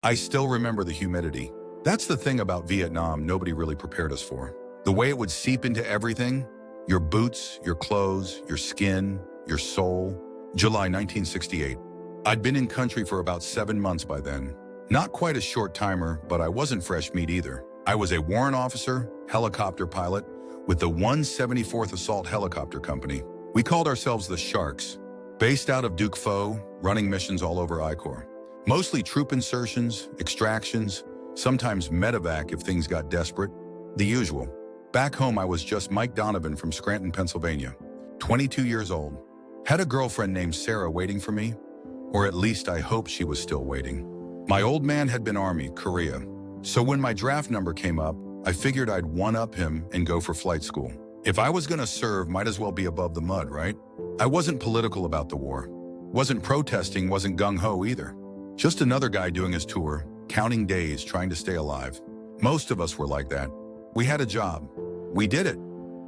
I still remember the humidity. That's the thing about Vietnam nobody really prepared us for. The way it would seep into everything, your boots, your clothes, your skin, your soul. July 1968. I'd been in country for about 7 months by then. Not quite a short timer, but I wasn't fresh meat either. I was a warrant officer, helicopter pilot, with the 174th Assault Helicopter Company. We called ourselves the Sharks, based out of Duc Pho, running missions all over I-Corps. Mostly troop insertions, extractions, sometimes medevac if things got desperate. The usual. Back home, I was just Mike Donovan from Scranton, Pennsylvania, 22 years old. Had a girlfriend named Sarah waiting for me, or at least I hoped she was still waiting. My old man had been Army, Korea, so when my draft number came up, I figured I'd one-up him and go for flight school. If I was gonna serve, might as well be above the mud, right? I wasn't political about the war. Wasn't protesting, wasn't gung-ho either. Just another guy doing his tour, counting days, trying to stay alive. Most of us were like that. We had a job. We did it.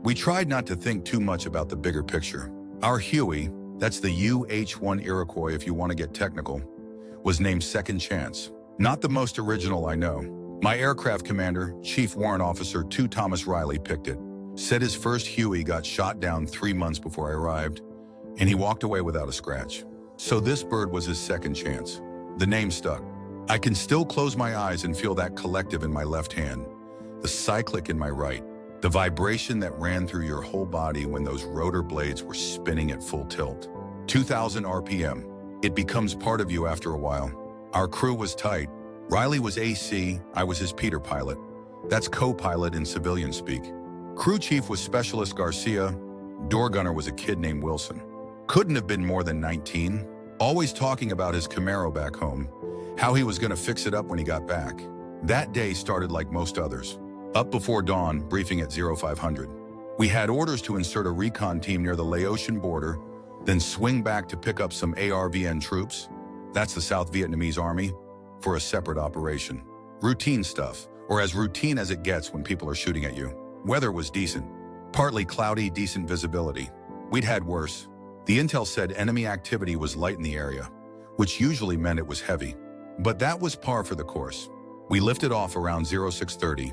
We tried not to think too much about the bigger picture. Our Huey, that's the UH-1 Iroquois if you want to get technical, was named Second Chance. Not the most original, I know. My aircraft commander, Chief Warrant Officer 2 Thomas Riley, picked it. Said his first Huey got shot down 3 months before I arrived, and he walked away without a scratch. So this bird was his second chance. The name stuck. I can still close my eyes and feel that collective in my left hand, the cyclic in my right, the vibration that ran through your whole body when those rotor blades were spinning at full tilt. 2,000 RPM. It becomes part of you after a while. Our crew was tight. Riley was AC, I was his Peter pilot. That's co-pilot in civilian speak. Crew chief was Specialist Garcia. Door gunner was a kid named Wilson. Couldn't have been more than 19. Always talking about his Camaro back home, how he was gonna fix it up when he got back. That day started like most others. Up before dawn, briefing at 0500. We had orders to insert a recon team near the Laotian border, then swing back to pick up some ARVN troops, that's the South Vietnamese Army, for a separate operation. Routine stuff, or as routine as it gets when people are shooting at you. Weather was decent. Partly cloudy, decent visibility. We'd had worse. The intel said enemy activity was light in the area, which usually meant it was heavy. But that was par for the course. We lifted off around 0630.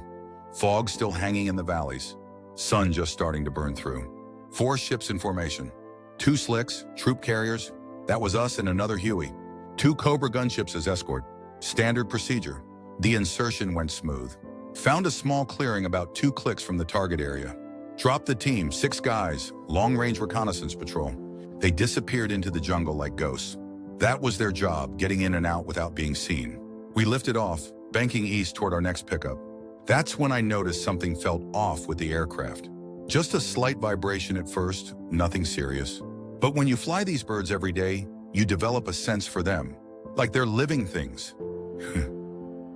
Fog still hanging in the valleys. Sun just starting to burn through. 4 ships in formation. 2 slicks, troop carriers. That was us and another Huey. 2 Cobra gunships as escort. Standard procedure. The insertion went smooth. Found a small clearing about 2 clicks from the target area. Dropped the team, 6 guys, long-range reconnaissance patrol. They disappeared into the jungle like ghosts. That was their job, getting in and out without being seen. We lifted off, banking east toward our next pickup. That's when I noticed something felt off with the aircraft. Just a slight vibration at first, nothing serious. But when you fly these birds every day, you develop a sense for them, like they're living things.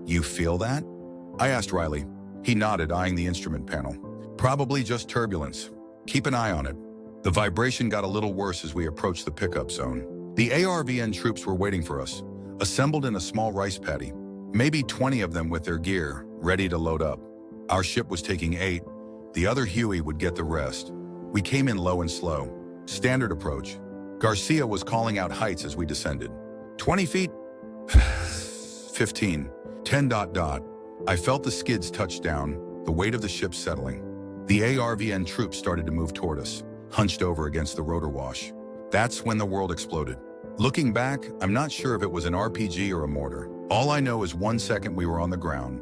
You feel that? I asked Riley. He nodded, eyeing the instrument panel. Probably just turbulence. Keep an eye on it. The vibration got a little worse as we approached the pickup zone. The ARVN troops were waiting for us, assembled in a small rice paddy. Maybe 20 of them with their gear, ready to load up. Our ship was taking 8. The other Huey would get the rest. We came in low and slow. Standard approach. Garcia was calling out heights as we descended. 20 feet? 15. 10 ... I felt the skids touch down, the weight of the ship settling. The ARVN troops started to move toward us, hunched over against the rotor wash. That's when the world exploded. Looking back, I'm not sure if it was an RPG or a mortar. All I know is 1 second we were on the ground,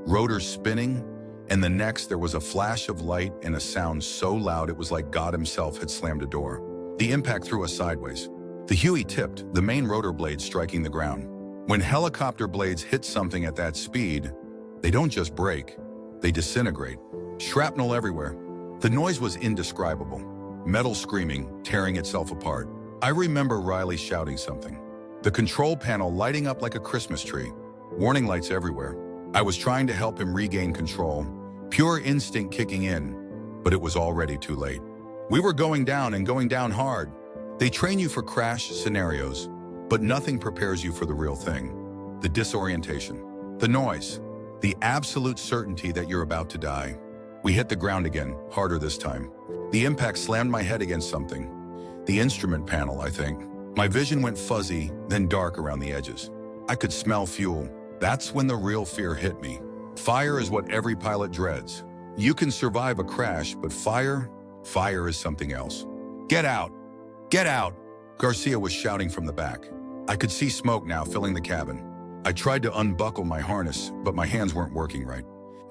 rotors spinning, and the next there was a flash of light and a sound so loud it was like God himself had slammed a door. The impact threw us sideways. The Huey tipped, the main rotor blades striking the ground. When helicopter blades hit something at that speed, they don't just break, they disintegrate. Shrapnel everywhere. The noise was indescribable. Metal screaming, tearing itself apart. I remember Riley shouting something. The control panel lighting up like a Christmas tree. Warning lights everywhere. I was trying to help him regain control. Pure instinct kicking in, but it was already too late. We were going down and going down hard. They train you for crash scenarios, but nothing prepares you for the real thing. The disorientation, the noise, the absolute certainty that you're about to die. We hit the ground again, harder this time. The impact slammed my head against something. The instrument panel, I think. My vision went fuzzy, then dark around the edges. I could smell fuel. That's when the real fear hit me. Fire is what every pilot dreads. You can survive a crash, but fire is something else. Get out! Get out! Garcia was shouting from the back. I could see smoke now filling the cabin. I tried to unbuckle my harness, but my hands weren't working right.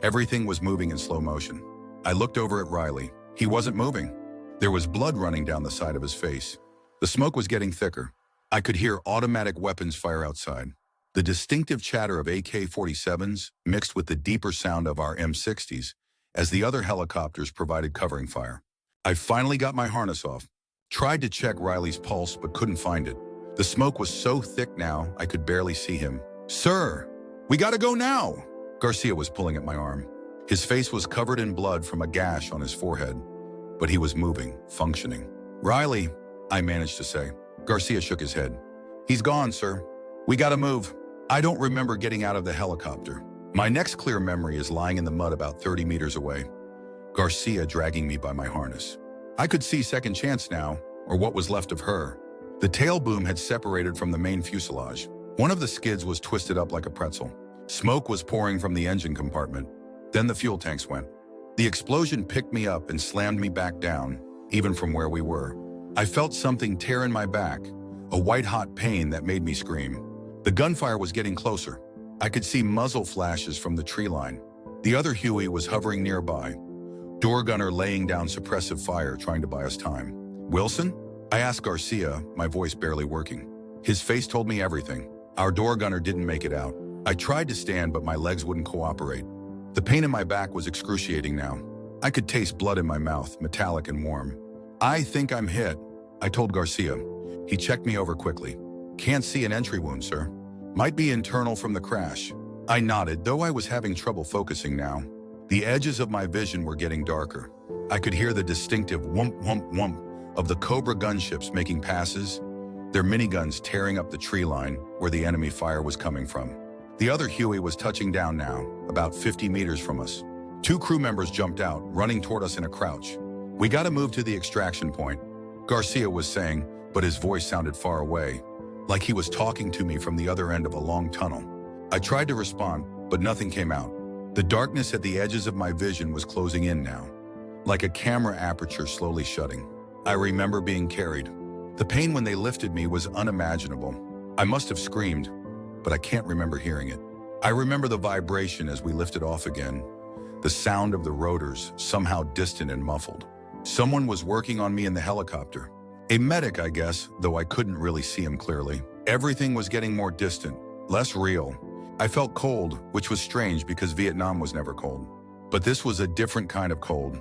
Everything was moving in slow motion. I looked over at Riley. He wasn't moving. There was blood running down the side of his face. The smoke was getting thicker. I could hear automatic weapons fire outside. The distinctive chatter of AK-47s mixed with the deeper sound of our M60s as the other helicopters provided covering fire. I finally got my harness off. Tried to check Riley's pulse, but couldn't find it. The smoke was so thick now, I could barely see him. "Sir, we gotta go now!" Garcia was pulling at my arm. His face was covered in blood from a gash on his forehead, but he was moving, functioning. "Riley," I managed to say. Garcia shook his head. "He's gone, sir. We gotta move." I don't remember getting out of the helicopter. My next clear memory is lying in the mud about 30 meters away. Garcia dragging me by my harness. I could see Second Chance now, or what was left of her. The tail boom had separated from the main fuselage. One of the skids was twisted up like a pretzel. Smoke was pouring from the engine compartment. Then the fuel tanks went. The explosion picked me up and slammed me back down, even from where we were. I felt something tear in my back, a white-hot pain that made me scream. The gunfire was getting closer. I could see muzzle flashes from the tree line. The other Huey was hovering nearby, door gunner laying down suppressive fire, trying to buy us time. "Wilson?" I asked Garcia, my voice barely working. His face told me everything. Our door gunner didn't make it out. I tried to stand, but my legs wouldn't cooperate. The pain in my back was excruciating now. I could taste blood in my mouth, metallic and warm. "I think I'm hit," I told Garcia. He checked me over quickly. "Can't see an entry wound, sir. Might be internal from the crash." I nodded, though I was having trouble focusing now. The edges of my vision were getting darker. I could hear the distinctive whump, whump, whump of the Cobra gunships making passes, their miniguns tearing up the tree line where the enemy fire was coming from. The other Huey was touching down now, about 50 meters from us. 2 crew members jumped out, running toward us in a crouch. "We gotta move to the extraction point," Garcia was saying, but his voice sounded far away, like he was talking to me from the other end of a long tunnel. I tried to respond, but nothing came out. The darkness at the edges of my vision was closing in now, like a camera aperture slowly shutting. I remember being carried. The pain when they lifted me was unimaginable. I must have screamed, but I can't remember hearing it. I remember the vibration as we lifted off again, the sound of the rotors, somehow distant and muffled. Someone was working on me in the helicopter. A medic, I guess, though I couldn't really see him clearly. Everything was getting more distant, less real. I felt cold, which was strange because Vietnam was never cold. But this was a different kind of cold.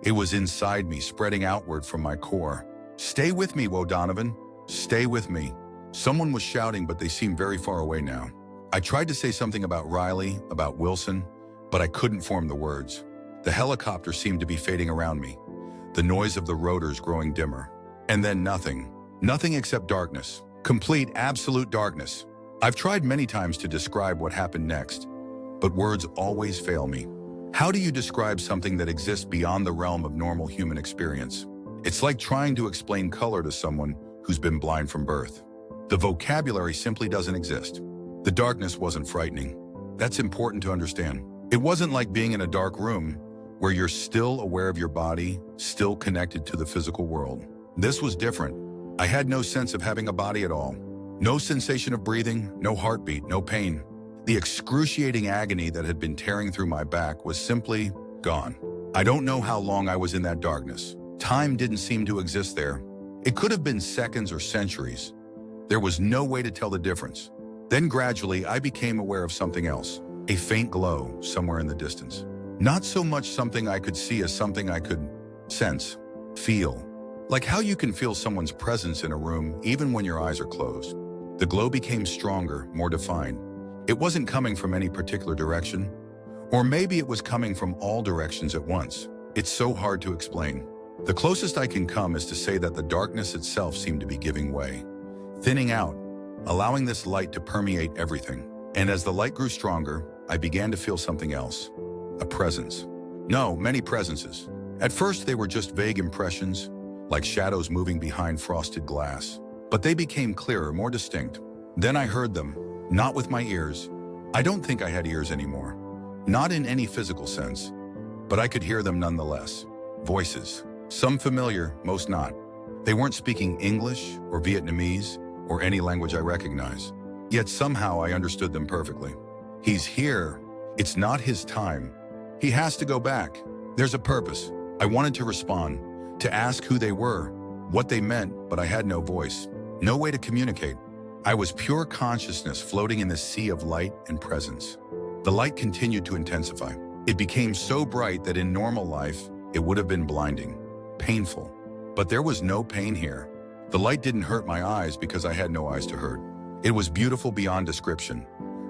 It was inside me, spreading outward from my core. "Stay with me, Wodonovan. Stay with me." Someone was shouting, but they seemed very far away now. I tried to say something about Riley, about Wilson, but I couldn't form the words. The helicopter seemed to be fading around me, the noise of the rotors growing dimmer. And then nothing. Nothing except darkness. Complete, absolute darkness. I've tried many times to describe what happened next, but words always fail me. How do you describe something that exists beyond the realm of normal human experience? It's like trying to explain color to someone who's been blind from birth. The vocabulary simply doesn't exist. The darkness wasn't frightening. That's important to understand. It wasn't like being in a dark room where you're still aware of your body, still connected to the physical world. This was different. I had no sense of having a body at all. No sensation of breathing, no heartbeat, no pain. The excruciating agony that had been tearing through my back was simply gone. I don't know how long I was in that darkness. Time didn't seem to exist there. It could have been seconds or centuries. There was no way to tell the difference. Then gradually, I became aware of something else, a faint glow somewhere in the distance. Not so much something I could see as something I could sense, feel. Like how you can feel someone's presence in a room even when your eyes are closed. The glow became stronger, more defined. It wasn't coming from any particular direction, or maybe it was coming from all directions at once. It's so hard to explain. The closest I can come is to say that the darkness itself seemed to be giving way, thinning out, allowing this light to permeate everything. And as the light grew stronger, I began to feel something else, a presence. No, many presences. At first, they were just vague impressions, like shadows moving behind frosted glass. But they became clearer, more distinct. Then I heard them, not with my ears. I don't think I had ears anymore. Not in any physical sense, but I could hear them nonetheless. Voices. Some familiar, most not. They weren't speaking English or Vietnamese or any language I recognize. Yet somehow I understood them perfectly. He's here. It's not his time. He has to go back. There's a purpose. I wanted to respond, to ask who they were, what they meant, but I had no voice, no way to communicate. I was pure consciousness floating in the sea of light and presence. The light continued to intensify. It became so bright that in normal life, it would have been blinding, painful. But there was no pain here. The light didn't hurt my eyes because I had no eyes to hurt. It was beautiful beyond description,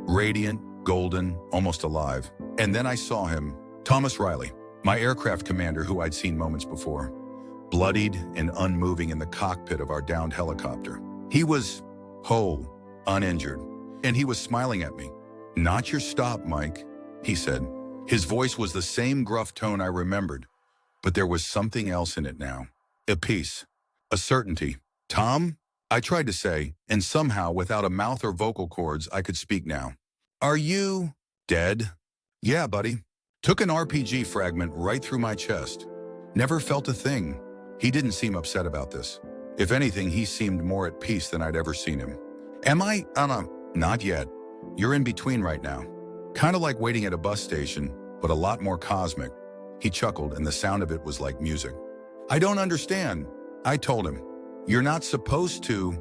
radiant, golden, almost alive. And then I saw him, Thomas Riley, my aircraft commander who I'd seen moments before, bloodied and unmoving in the cockpit of our downed helicopter. He was whole, uninjured, and he was smiling at me. "Not your stop, Mike," he said. His voice was the same gruff tone I remembered, but there was something else in it now. A peace, a certainty. "Tom?" I tried to say, and somehow, without a mouth or vocal cords, I could speak now. "Are you dead?" "Yeah, buddy." Took an RPG fragment right through my chest. Never felt a thing. He didn't seem upset about this. If anything, he seemed more at peace than I'd ever seen him. "Am I? Not yet. You're in between right now. Kind of like waiting at a bus station, but a lot more cosmic." He chuckled, and the sound of it was like music. "I don't understand," I told him. "You're not supposed to."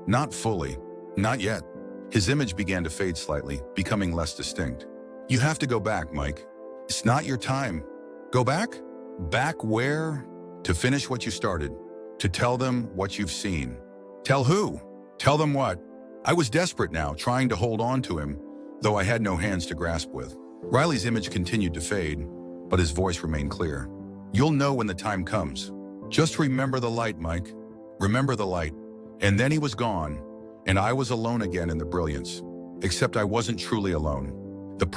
"Not fully. Not yet." His image began to fade slightly, becoming less distinct. "You have to go back, Mike. It's not your time." "Go back?" "Back where?" "To finish what you started. To tell them what you've seen." "Tell who?" "Tell them what?" I was desperate now, trying to hold on to him, though I had no hands to grasp with. Riley's image continued to fade, but his voice remained clear. "You'll know when the time comes. Just remember the light, Mike. Remember the light." And then he was gone, and I was alone again in the brilliance. Except I wasn't truly alone. The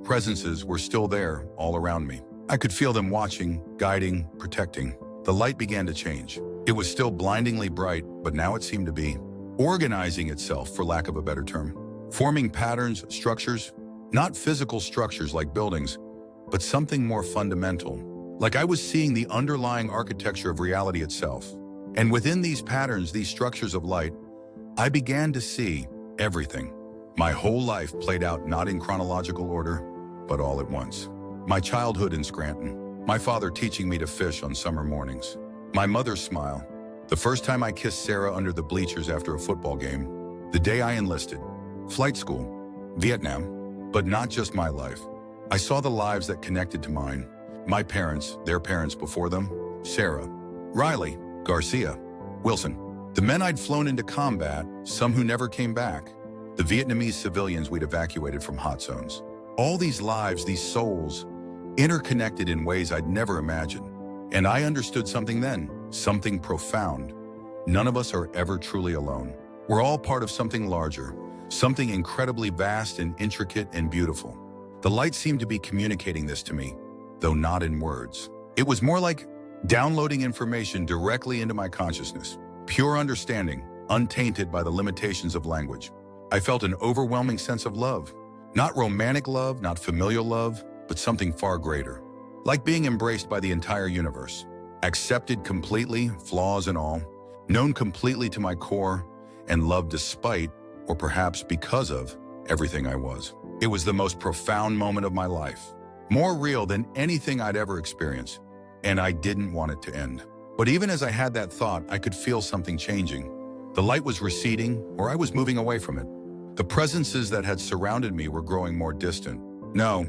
presences were still there, all around me. I could feel them watching, guiding, protecting. The light began to change. It was still blindingly bright, but now it seemed to be organizing itself, for lack of a better term. Forming patterns, structures, not physical structures like buildings, but something more fundamental. Like I was seeing the underlying architecture of reality itself. And within these patterns, these structures of light, I began to see everything. My whole life played out not in chronological order, but all at once. My childhood in Scranton, my father teaching me to fish on summer mornings, my mother's smile, the first time I kissed Sarah under the bleachers after a football game, the day I enlisted, flight school, Vietnam, but not just my life. I saw the lives that connected to mine, my parents, their parents before them, Sarah, Riley, Garcia, Wilson, the men I'd flown into combat, some who never came back, the Vietnamese civilians we'd evacuated from hot zones. All these lives, these souls, interconnected in ways I'd never imagined. And I understood something then, something profound. None of us are ever truly alone. We're all part of something larger, something incredibly vast and intricate and beautiful. The light seemed to be communicating this to me, though not in words. It was more like downloading information directly into my consciousness, pure understanding, untainted by the limitations of language. I felt an overwhelming sense of love. Not romantic love, not familial love, but something far greater. Like being embraced by the entire universe. Accepted completely, flaws and all. Known completely to my core, and loved despite, or perhaps because of, everything I was. It was the most profound moment of my life. More real than anything I'd ever experienced. And I didn't want it to end. But even as I had that thought, I could feel something changing. The light was receding, or I was moving away from it. The presences that had surrounded me were growing more distant. "No,"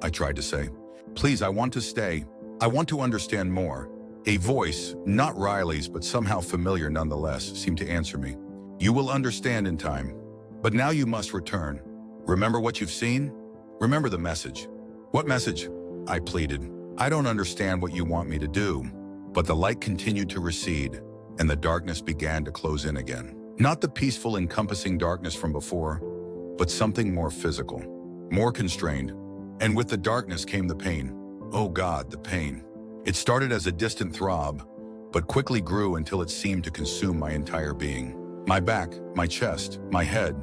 I tried to say. "Please, I want to stay. I want to understand more." A voice, not Riley's, but somehow familiar nonetheless, seemed to answer me. "You will understand in time. But now you must return. Remember what you've seen? Remember the message." "What message?" I pleaded. "I don't understand what you want me to do." But the light continued to recede, and the darkness began to close in again. Not the peaceful, encompassing darkness from before, but something more physical, more constrained. And with the darkness came the pain. Oh God, the pain. It started as a distant throb, but quickly grew until it seemed to consume my entire being. My back, my chest, my head.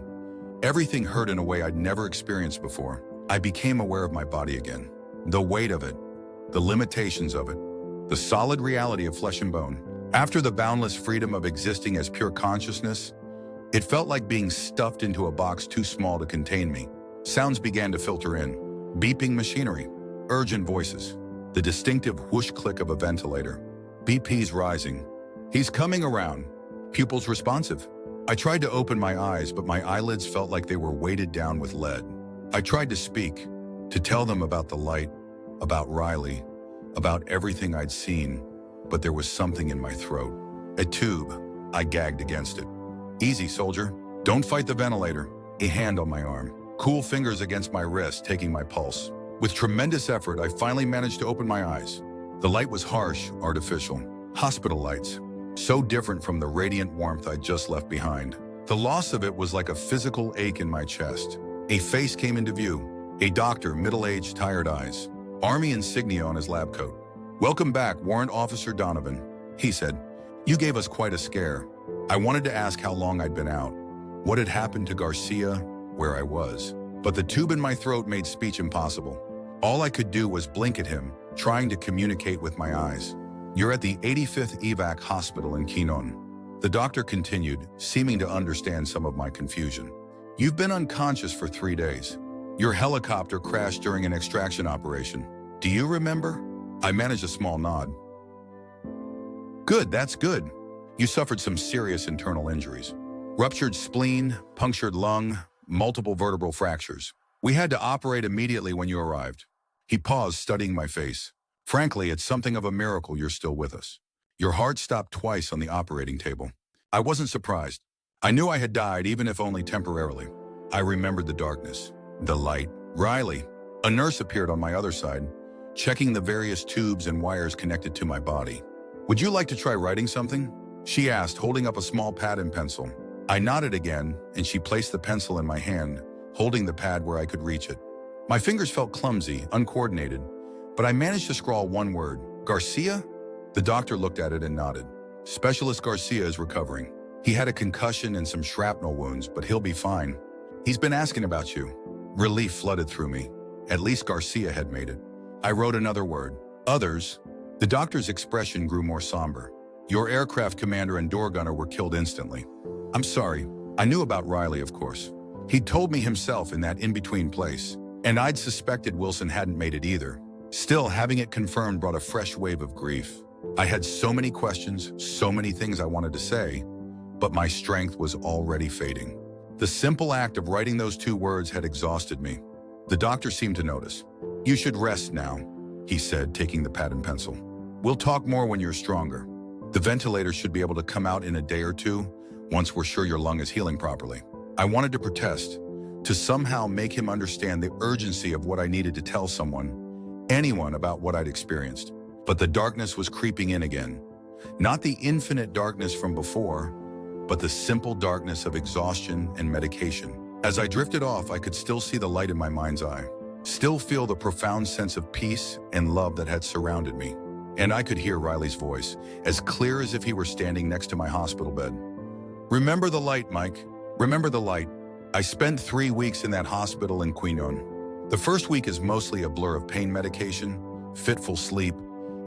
Everything hurt in a way I'd never experienced before. I became aware of my body again. The weight of it, the limitations of it, the solid reality of flesh and bone. After the boundless freedom of existing as pure consciousness, it felt like being stuffed into a box too small to contain me. Sounds began to filter in. Beeping machinery, urgent voices, the distinctive whoosh click of a ventilator. BP's rising. He's coming around. Pupils responsive. I tried to open my eyes, but my eyelids felt like they were weighted down with lead. I tried to speak, to tell them about the light, about Riley, about everything I'd seen, but there was something in my throat. A tube. I gagged against it. Easy, soldier. Don't fight the ventilator. A hand on my arm. Cool fingers against my wrist, taking my pulse. With tremendous effort, I finally managed to open my eyes. The light was harsh, artificial. Hospital lights. So different from the radiant warmth I'd just left behind. The loss of it was like a physical ache in my chest. A face came into view. A doctor, middle-aged, tired eyes. Army insignia on his lab coat. "Welcome back, Warrant Officer Donovan," he said. "You gave us quite a scare. I wanted to ask how long I'd been out, what had happened to Garcia, where I was. But the tube in my throat made speech impossible. All I could do was blink at him, trying to communicate with my eyes. You're at the 85th Evac Hospital in Quinon." The doctor continued, seeming to understand some of my confusion. "You've been unconscious for 3 days. Your helicopter crashed during an extraction operation. Do you remember?" I managed a small nod. "Good, that's good. You suffered some serious internal injuries. Ruptured spleen, punctured lung, multiple vertebral fractures. We had to operate immediately when you arrived." He paused, studying my face. "Frankly, it's something of a miracle you're still with us. Your heart stopped twice on the operating table." I wasn't surprised. I knew I had died, even if only temporarily. I remembered the darkness, the light. "Riley." A nurse appeared on my other side, checking the various tubes and wires connected to my body. "Would you like to try writing something?" she asked, holding up a small pad and pencil. I nodded again, and she placed the pencil in my hand, holding the pad where I could reach it. My fingers felt clumsy, uncoordinated, but I managed to scrawl one word. "Garcia?" The doctor looked at it and nodded. "Specialist Garcia is recovering. He had a concussion and some shrapnel wounds, but he'll be fine. He's been asking about you." Relief flooded through me. At least Garcia had made it. I wrote another word. "Others." The doctor's expression grew more somber. "Your aircraft commander and door gunner were killed instantly." "I'm sorry. I knew about Riley, of course. He'd told me himself in that in-between place, and I'd suspected Wilson hadn't made it either. Still, having it confirmed brought a fresh wave of grief. I had so many questions, so many things I wanted to say, but my strength was already fading. The simple act of writing those 2 words had exhausted me. The doctor seemed to notice. "You should rest now," he said, taking the pad and pencil. "We'll talk more when you're stronger. The ventilator should be able to come out in a day or 2, once we're sure your lung is healing properly." I wanted to protest, to somehow make him understand the urgency of what I needed to tell someone, anyone, about what I'd experienced. But the darkness was creeping in again. Not the infinite darkness from before, but the simple darkness of exhaustion and medication. As I drifted off, I could still see the light in my mind's eye, still feel the profound sense of peace and love that had surrounded me. And I could hear Riley's voice, as clear as if he were standing next to my hospital bed. "Remember the light, Mike. Remember the light." I spent 3 weeks in that hospital in Quinon. The first week is mostly a blur of pain medication, fitful sleep,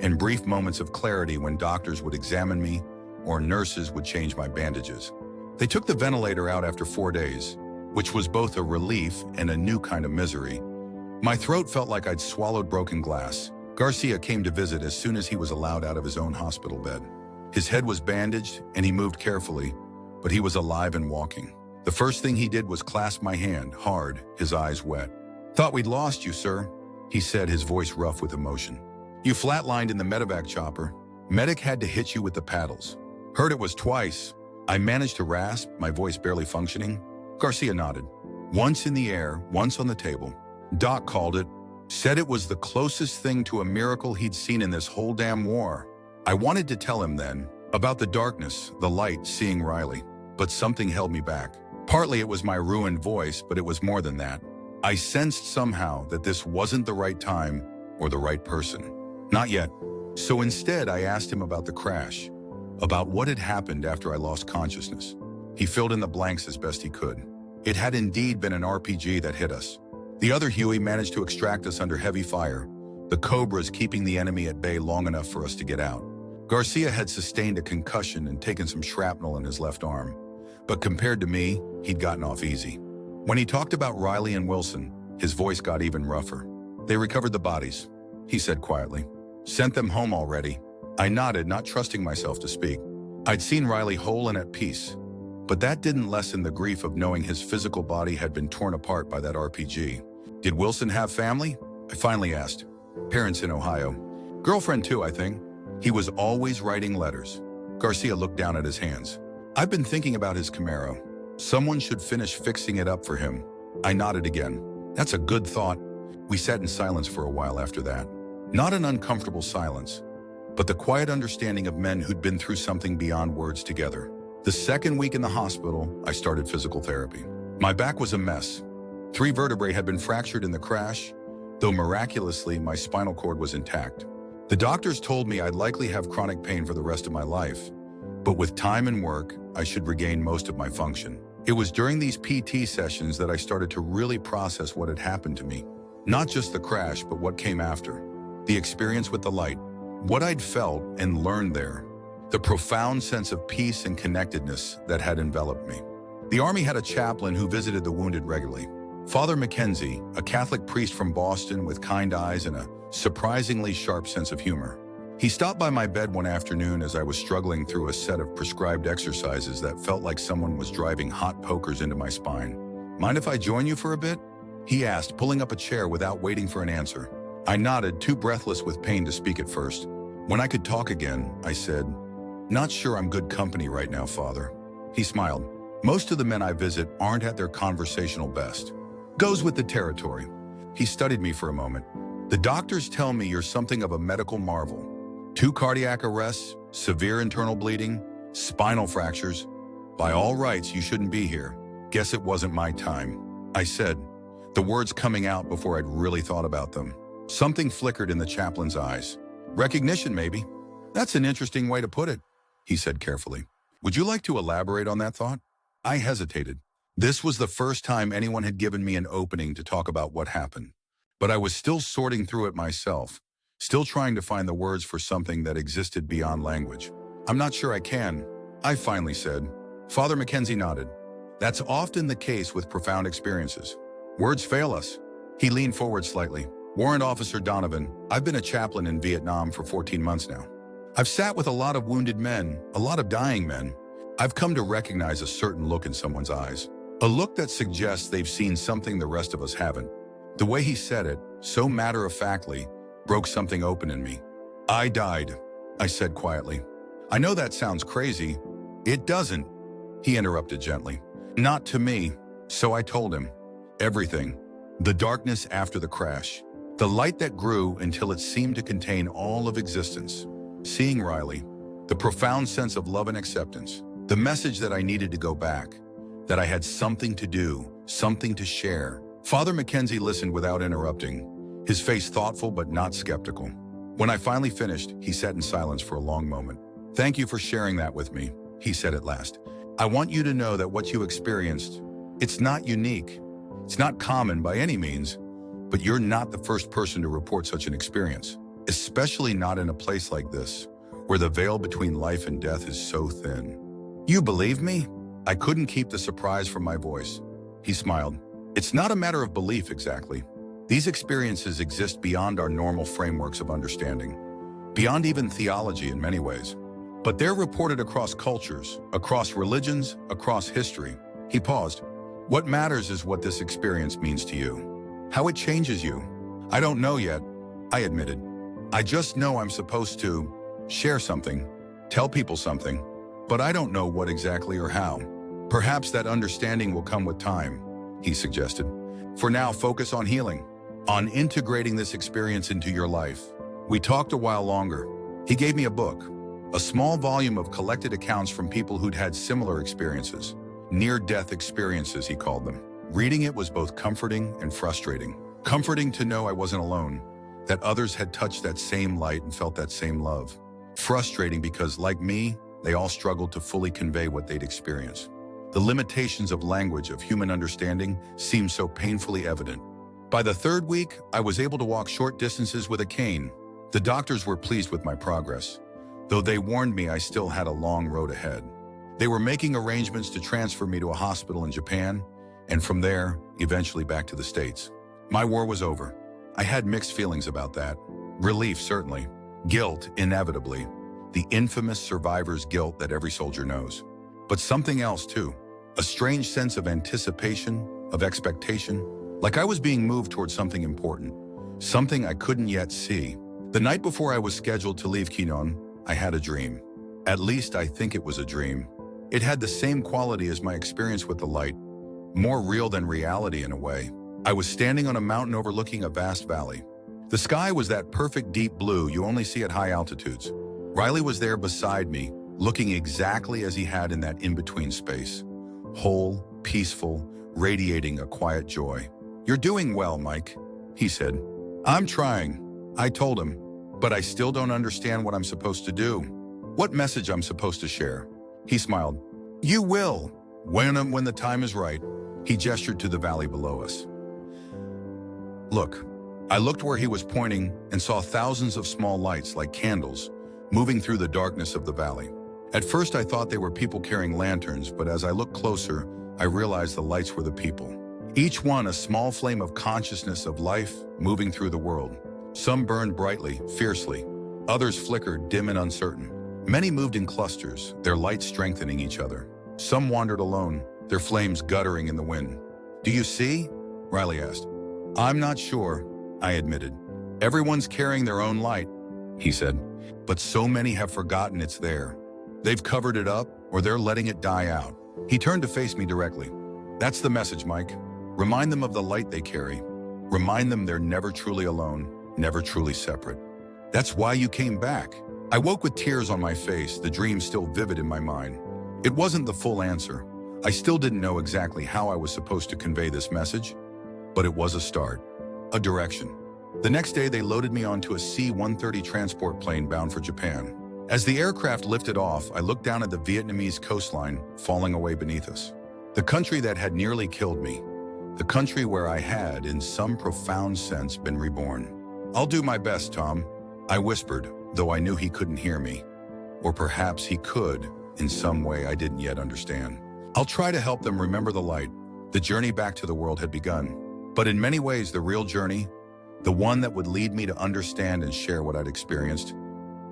and brief moments of clarity when doctors would examine me or nurses would change my bandages. They took the ventilator out after 4 days, which was both a relief and a new kind of misery. My throat felt like I'd swallowed broken glass. Garcia came to visit as soon as he was allowed out of his own hospital bed. His head was bandaged and he moved carefully, but he was alive and walking. The first thing he did was clasp my hand, hard, his eyes wet. "Thought we'd lost you, sir," he said, his voice rough with emotion. "You flatlined in the medevac chopper. Medic had to hit you with the paddles." "Heard it was twice." I managed to rasp, my voice barely functioning. Garcia nodded. "Once in the air, once on the table. Doc called it. Said it was the closest thing to a miracle he'd seen in this whole damn war." I wanted to tell him then about the darkness, the light, seeing Riley, but something held me back. Partly it was my ruined voice, but it was more than that. I sensed somehow that this wasn't the right time or the right person. Not yet. So instead, I asked him about the crash, about what had happened after I lost consciousness. He filled in the blanks as best he could. It had indeed been an RPG that hit us. The other Huey managed to extract us under heavy fire, the Cobras keeping the enemy at bay long enough for us to get out. Garcia had sustained a concussion and taken some shrapnel in his left arm, but compared to me, he'd gotten off easy. When he talked about Riley and Wilson, his voice got even rougher. They recovered the bodies, he said quietly. Sent them home already. I nodded, not trusting myself to speak. I'd seen Riley whole and at peace, but that didn't lessen the grief of knowing his physical body had been torn apart by that RPG. Did Wilson have family? I finally asked. Parents in Ohio. Girlfriend too, I think. He was always writing letters. Garcia looked down at his hands. I've been thinking about his Camaro. Someone should finish fixing it up for him. I nodded again. That's a good thought. We sat in silence for a while after that. Not an uncomfortable silence, but the quiet understanding of men who'd been through something beyond words together. The second week in the hospital, I started physical therapy. My back was a mess. 3 vertebrae had been fractured in the crash, though miraculously my spinal cord was intact. The doctors told me I'd likely have chronic pain for the rest of my life, but with time and work, I should regain most of my function. It was during these PT sessions that I started to really process what had happened to me. Not just the crash, but what came after. The experience with the light, what I'd felt and learned there, the profound sense of peace and connectedness that had enveloped me. The Army had a chaplain who visited the wounded regularly. Father Mackenzie, a Catholic priest from Boston with kind eyes and a surprisingly sharp sense of humor. He stopped by my bed one afternoon as I was struggling through a set of prescribed exercises that felt like someone was driving hot pokers into my spine. Mind if I join you for a bit? He asked, pulling up a chair without waiting for an answer. I nodded, too breathless with pain to speak at first. When I could talk again, I said, "Not sure I'm good company right now, Father." He smiled. Most of the men I visit aren't at their conversational best. Goes with the territory. He studied me for a moment. The doctors tell me you're something of a medical marvel. 2 cardiac arrests, severe internal bleeding, spinal fractures. By all rights, you shouldn't be here. Guess it wasn't my time, I said, the words coming out before I'd really thought about them. Something flickered in the chaplain's eyes. Recognition, maybe. That's an interesting way to put it, he said carefully. Would you like to elaborate on that thought? I hesitated. This was the first time anyone had given me an opening to talk about what happened. But I was still sorting through it myself, still trying to find the words for something that existed beyond language. I'm not sure I can, I finally said. Father Mackenzie nodded. That's often the case with profound experiences. Words fail us. He leaned forward slightly. Warrant Officer Donovan, I've been a chaplain in Vietnam for 14 months now. I've sat with a lot of wounded men, a lot of dying men. I've come to recognize a certain look in someone's eyes. A look that suggests they've seen something the rest of us haven't. The way he said it, so matter-of-factly, broke something open in me. I died, I said quietly. I know that sounds crazy. It doesn't, he interrupted gently. Not to me. So I told him. Everything. The darkness after the crash. The light that grew until it seemed to contain all of existence. Seeing Riley. The profound sense of love and acceptance. The message that I needed to go back. That I had something to do, something to share. Father Mackenzie listened without interrupting, his face thoughtful but not skeptical. When I finally finished, he sat in silence for a long moment. Thank you for sharing that with me, he said at last. I want you to know that what you experienced, it's not unique. It's not common by any means, but you're not the first person to report such an experience, especially not in a place like this, where the veil between life and death is so thin. You believe me? I couldn't keep the surprise from my voice. He smiled. It's not a matter of belief exactly. These experiences exist beyond our normal frameworks of understanding, beyond even theology in many ways. But they're reported across cultures, across religions, across history. He paused. What matters is what this experience means to you, how it changes you. I don't know yet, I admitted. I just know I'm supposed to share something, tell people something, but I don't know what exactly or how. Perhaps that understanding will come with time, he suggested. For now, focus on healing, on integrating this experience into your life. We talked a while longer. He gave me a book, a small volume of collected accounts from people who'd had similar experiences. Near-death experiences, he called them. Reading it was both comforting and frustrating. Comforting to know I wasn't alone, that others had touched that same light and felt that same love. Frustrating because, like me, they all struggled to fully convey what they'd experienced. The limitations of language, of human understanding, seemed so painfully evident. By the third week, I was able to walk short distances with a cane. The doctors were pleased with my progress, though they warned me I still had a long road ahead. They were making arrangements to transfer me to a hospital in Japan, and from there, eventually back to the States. My war was over. I had mixed feelings about that. Relief, certainly. Guilt, inevitably. The infamous survivor's guilt that every soldier knows. But something else, too. A strange sense of anticipation, of expectation, like I was being moved towards something important, something I couldn't yet see. The night before I was scheduled to leave Kinon, I had a dream. At least I think it was a dream. It had the same quality as my experience with the light, more real than reality in a way. I was standing on a mountain overlooking a vast valley. The sky was that perfect deep blue you only see at high altitudes. Riley was there beside me, looking exactly as he had in that in-between space. Whole, peaceful, radiating a quiet joy. "You're doing well, Mike," he said. "I'm trying," I told him, "but I still don't understand what I'm supposed to do. What message I'm supposed to share." He smiled. "You will, when the time is right." He gestured to the valley below us. "Look." I looked where he was pointing and saw thousands of small lights like candles moving through the darkness of the valley. At first I thought they were people carrying lanterns, but as I looked closer, I realized the lights were the people. Each one a small flame of consciousness of life moving through the world. Some burned brightly, fiercely. Others flickered, dim and uncertain. Many moved in clusters, their lights strengthening each other. Some wandered alone, their flames guttering in the wind. "Do you see?" Riley asked. "I'm not sure," I admitted. "Everyone's carrying their own light," he said. "But so many have forgotten it's there. They've covered it up, or they're letting it die out." He turned to face me directly. "That's the message, Mike. Remind them of the light they carry. Remind them they're never truly alone, never truly separate. That's why you came back." I woke with tears on my face, the dream still vivid in my mind. It wasn't the full answer. I still didn't know exactly how I was supposed to convey this message, but it was a start, a direction. The next day, they loaded me onto a C-130 transport plane bound for Japan. As the aircraft lifted off, I looked down at the Vietnamese coastline falling away beneath us. The country that had nearly killed me. The country where I had, in some profound sense, been reborn. "I'll do my best, Tom," I whispered, though I knew he couldn't hear me. Or perhaps he could, in some way I didn't yet understand. "I'll try to help them remember the light." The journey back to the world had begun. But in many ways, the real journey, the one that would lead me to understand and share what I'd experienced,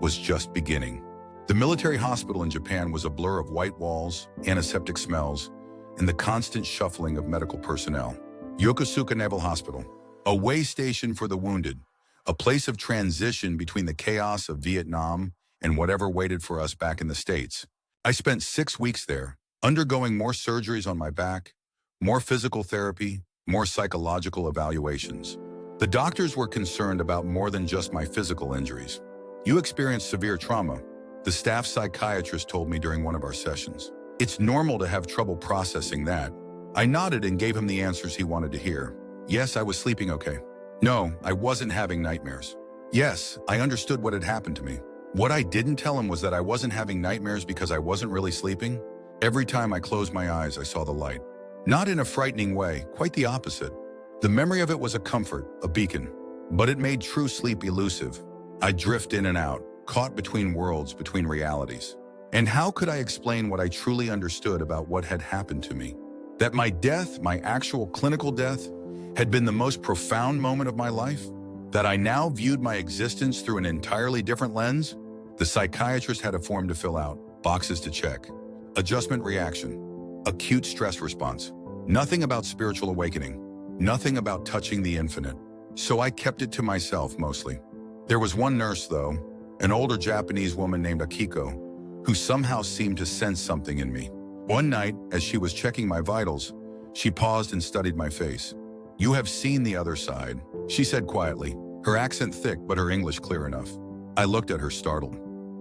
was just beginning. The military hospital in Japan was a blur of white walls, antiseptic smells, and the constant shuffling of medical personnel. Yokosuka Naval Hospital, a way station for the wounded, a place of transition between the chaos of Vietnam and whatever waited for us back in the States. I spent 6 weeks there, undergoing more surgeries on my back, more physical therapy, more psychological evaluations. The doctors were concerned about more than just my physical injuries. "You experienced severe trauma," the staff psychiatrist told me during one of our sessions. "It's normal to have trouble processing that." I nodded and gave him the answers he wanted to hear. Yes, I was sleeping okay. No, I wasn't having nightmares. Yes, I understood what had happened to me. What I didn't tell him was that I wasn't having nightmares because I wasn't really sleeping. Every time I closed my eyes, I saw the light. Not in a frightening way, quite the opposite. The memory of it was a comfort, a beacon. But it made true sleep elusive. I'd drift in and out, caught between worlds, between realities. And how could I explain what I truly understood about what had happened to me? That my death, my actual clinical death, had been the most profound moment of my life? That I now viewed my existence through an entirely different lens? The psychiatrist had a form to fill out, boxes to check. Adjustment reaction, acute stress response. Nothing about spiritual awakening, nothing about touching the infinite. So I kept it to myself mostly. There was one nurse, though, an older Japanese woman named Akiko, who somehow seemed to sense something in me. One night, as she was checking my vitals, she paused and studied my face. "You have seen the other side," she said quietly, her accent thick but her English clear enough. I looked at her startled.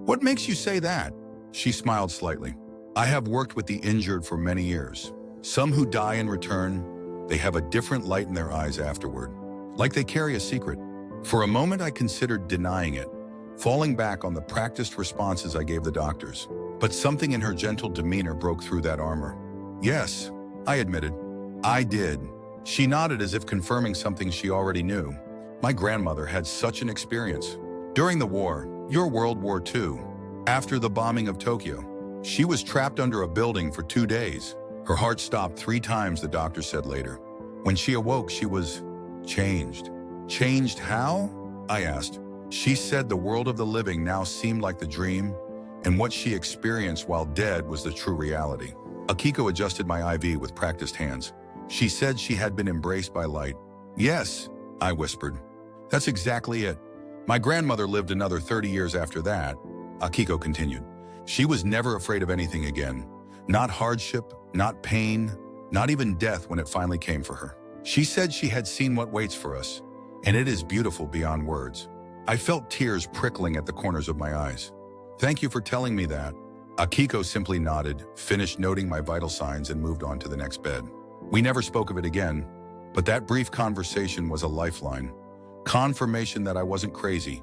"What makes you say that?" She smiled slightly. "I have worked with the injured for many years. Some who die in return, they have a different light in their eyes afterward, like they carry a secret." For a moment, I considered denying it, falling back on the practiced responses I gave the doctors. But something in her gentle demeanor broke through that armor. Yes, I admitted. I did. She nodded as if confirming something she already knew. My grandmother had such an experience. During the war, your World War II, after the bombing of Tokyo, she was trapped under a building for 2 days. Her heart stopped 3 times, the doctor said later. When she awoke, she was changed. Changed how? I asked. She said the world of the living now seemed like the dream, and what she experienced while dead was the true reality. Akiko adjusted my IV with practiced hands. She said she had been embraced by light. Yes, I whispered. That's exactly it. My grandmother lived another 30 years after that, Akiko continued. She was never afraid of anything again. Not hardship, not pain, not even death when it finally came for her. She said she had seen what waits for us, and it is beautiful beyond words. I felt tears prickling at the corners of my eyes. Thank you for telling me that. Akiko simply nodded, finished noting my vital signs, and moved on to the next bed. We never spoke of it again, but that brief conversation was a lifeline. Confirmation that I wasn't crazy,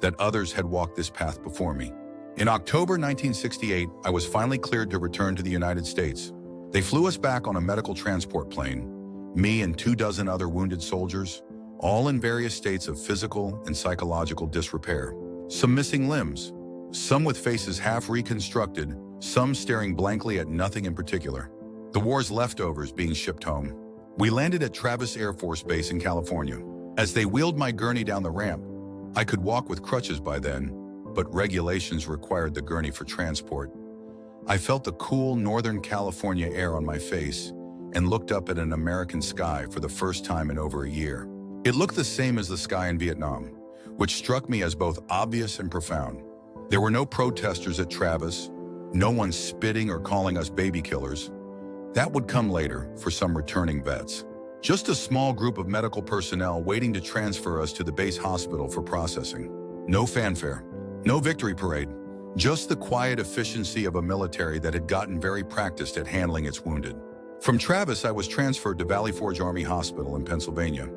that others had walked this path before me. In October 1968, I was finally cleared to return to the United States. They flew us back on a medical transport plane, me and 24 other wounded soldiers, all in various states of physical and psychological disrepair. Some missing limbs, some with faces half reconstructed, some staring blankly at nothing in particular. The war's leftovers being shipped home. We landed at Travis Air Force Base in California. As they wheeled my gurney down the ramp, I could walk with crutches by then, but regulations required the gurney for transport. I felt the cool Northern California air on my face and looked up at an American sky for the first time in over a year. It looked the same as the sky in Vietnam, which struck me as both obvious and profound. There were no protesters at Travis, no one spitting or calling us baby killers. That would come later for some returning vets. Just a small group of medical personnel waiting to transfer us to the base hospital for processing. No fanfare, no victory parade, just the quiet efficiency of a military that had gotten very practiced at handling its wounded. From Travis, I was transferred to Valley Forge Army Hospital in Pennsylvania,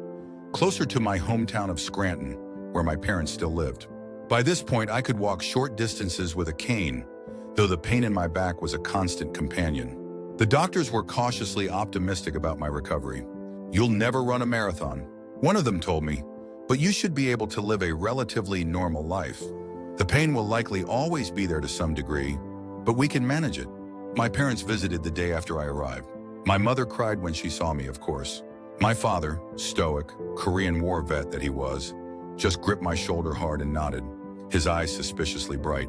closer to my hometown of Scranton, where my parents still lived. By this point, I could walk short distances with a cane, though the pain in my back was a constant companion. The doctors were cautiously optimistic about my recovery. You'll never run a marathon, one of them told me, but you should be able to live a relatively normal life. The pain will likely always be there to some degree, but we can manage it. My parents visited the day after I arrived. My mother cried when she saw me, of course. My father, stoic, Korean War vet that he was, just gripped my shoulder hard and nodded, his eyes suspiciously bright.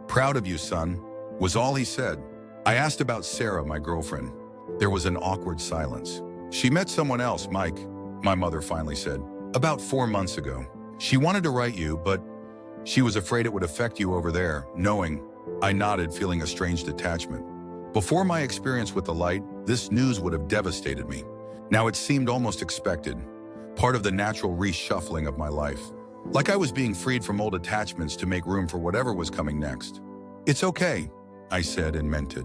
Proud of you, son, was all he said. I asked about Sarah, my girlfriend. There was an awkward silence. She met someone else, Mike, my mother finally said, about 4 months ago. She wanted to write you, but she was afraid it would affect you over there, knowing. I nodded, feeling a strange detachment. Before my experience with the light, this news would have devastated me. Now it seemed almost expected, part of the natural reshuffling of my life. Like I was being freed from old attachments to make room for whatever was coming next. It's okay, I said and meant it.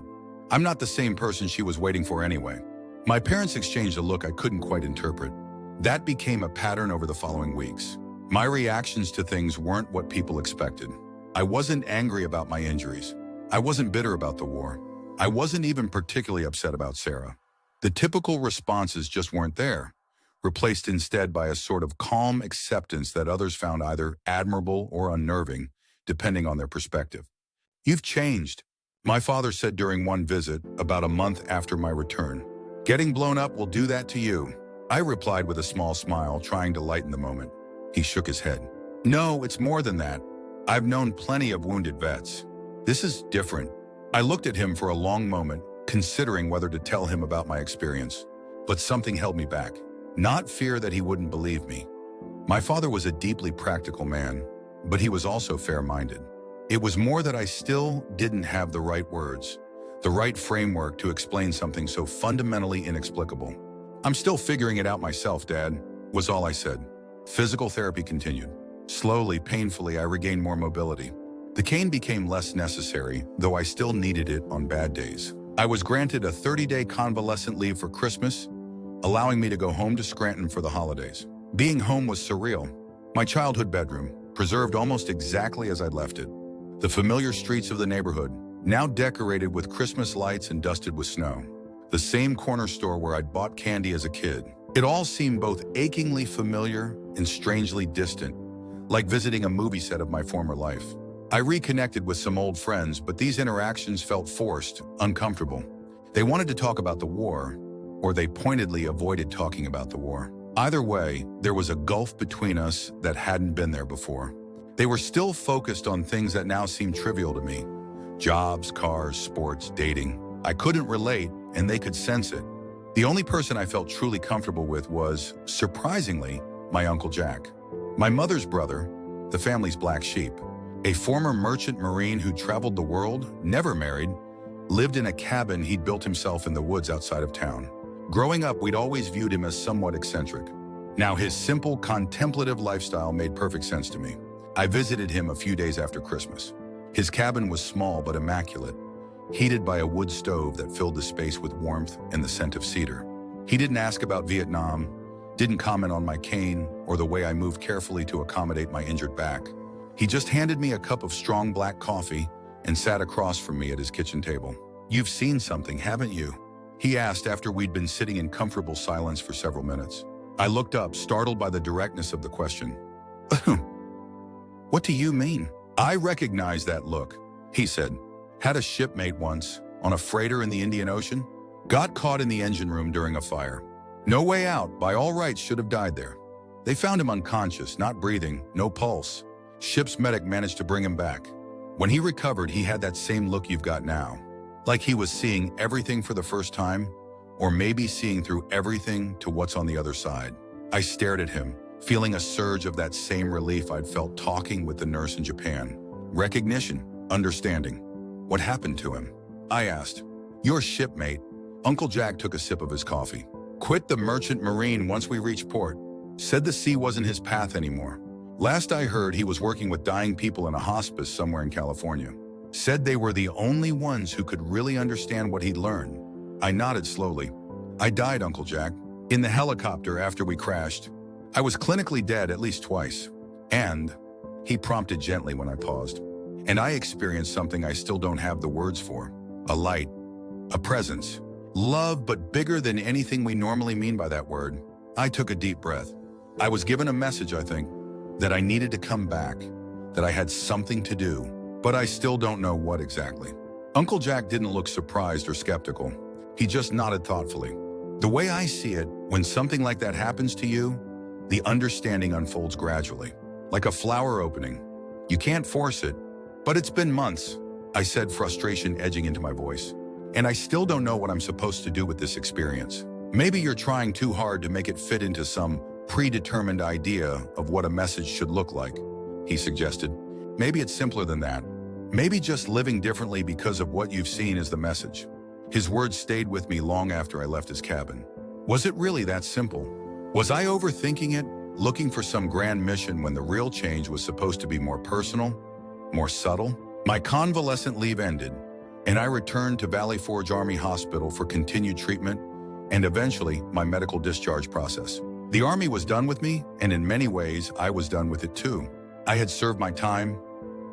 I'm not the same person she was waiting for anyway. My parents exchanged a look I couldn't quite interpret. That became a pattern over the following weeks. My reactions to things weren't what people expected. I wasn't angry about my injuries. I wasn't bitter about the war. I wasn't even particularly upset about Sarah. The typical responses just weren't there, replaced instead by a sort of calm acceptance that others found either admirable or unnerving, depending on their perspective. You've changed, my father said during one visit about a month after my return. Getting blown up will do that to you, I replied with a small smile, trying to lighten the moment. He shook his head. No, it's more than that. I've known plenty of wounded vets. This is different. I looked at him for a long moment, considering whether to tell him about my experience. But something held me back. Not fear that he wouldn't believe me. My father was a deeply practical man, but he was also fair-minded. It was more that I still didn't have the right words, the right framework to explain something so fundamentally inexplicable. I'm still figuring it out myself, Dad, was all I said. Physical therapy continued. Slowly, painfully, I regained more mobility. The cane became less necessary, though I still needed it on bad days. I was granted a 30-day convalescent leave for Christmas, allowing me to go home to Scranton for the holidays. Being home was surreal. My childhood bedroom, preserved almost exactly as I'd left it. The familiar streets of the neighborhood, now decorated with Christmas lights and dusted with snow. the same corner store where I'd bought candy as a kid. It all seemed both achingly familiar and strangely distant, like visiting a movie set of my former life. I reconnected with some old friends, but these interactions felt forced, uncomfortable. They wanted to talk about the war, or they pointedly avoided talking about the war. Either way, there was a gulf between us that hadn't been there before. They were still focused on things that now seemed trivial to me. Jobs, cars, sports, dating. I couldn't relate, and they could sense it. The only person I felt truly comfortable with was, surprisingly, my Uncle Jack. My mother's brother, the family's black sheep. A former merchant marine who traveled the world, never married, lived in a cabin he'd built himself in the woods outside of town. Growing up, we'd always viewed him as somewhat eccentric. Now, his simple, contemplative lifestyle made perfect sense to me. I visited him a few days after Christmas. His cabin was small but immaculate, heated by a wood stove that filled the space with warmth and the scent of cedar. He didn't ask about Vietnam, didn't comment on my cane or the way I moved carefully to accommodate my injured back. He just handed me a cup of strong black coffee and sat across from me at his kitchen table. "You've seen something, haven't you?" he asked after we'd been sitting in comfortable silence for several minutes. I looked up, startled by the directness of the question. "What do you mean?" "I recognize that look," he said. "Had a shipmate once, on a freighter in the Indian Ocean. Got caught in the engine room during a fire. No way out, by all rights should have died there. They found him unconscious, not breathing, no pulse. Ship's medic managed to bring him back. When he recovered, he had that same look you've got now. Like he was seeing everything for the first time, or maybe seeing through everything to what's on the other side." I stared at him, feeling a surge of that same relief I'd felt talking with the nurse in Japan. Recognition, understanding. "What happened to him?" I asked. "Your shipmate." Uncle Jack took a sip of his coffee. "Quit the merchant marine once we reached port. Said the sea wasn't his path anymore. Last I heard, he was working with dying people in a hospice somewhere in California. Said they were the only ones who could really understand what he'd learned." I nodded slowly. "I died, Uncle Jack. In the helicopter after we crashed. I was clinically dead at least twice. And," he prompted gently when I paused, "and I experienced something I still don't have the words for. A light. A presence. Love, but bigger than anything we normally mean by that word." I took a deep breath. I was given a message, I think, that I needed to come back, that I had something to do, but I still don't know what exactly. Uncle Jack didn't look surprised or skeptical. He just nodded thoughtfully. "The way I see it, when something like that happens to you, the understanding unfolds gradually, like a flower opening. You can't force it, but it's been months," I said, frustration edging into my voice. "And I still don't know what I'm supposed to do with this experience." "Maybe you're trying too hard to make it fit into some predetermined idea of what a message should look like," he suggested. "Maybe it's simpler than that. Maybe just living differently because of what you've seen is the message." His words stayed with me long after I left his cabin. Was it really that simple? Was I overthinking it, looking for some grand mission when the real change was supposed to be more personal, more subtle? My convalescent leave ended, and I returned to Valley Forge Army Hospital for continued treatment and eventually my medical discharge process. The Army was done with me, and in many ways, I was done with it too. I had served my time,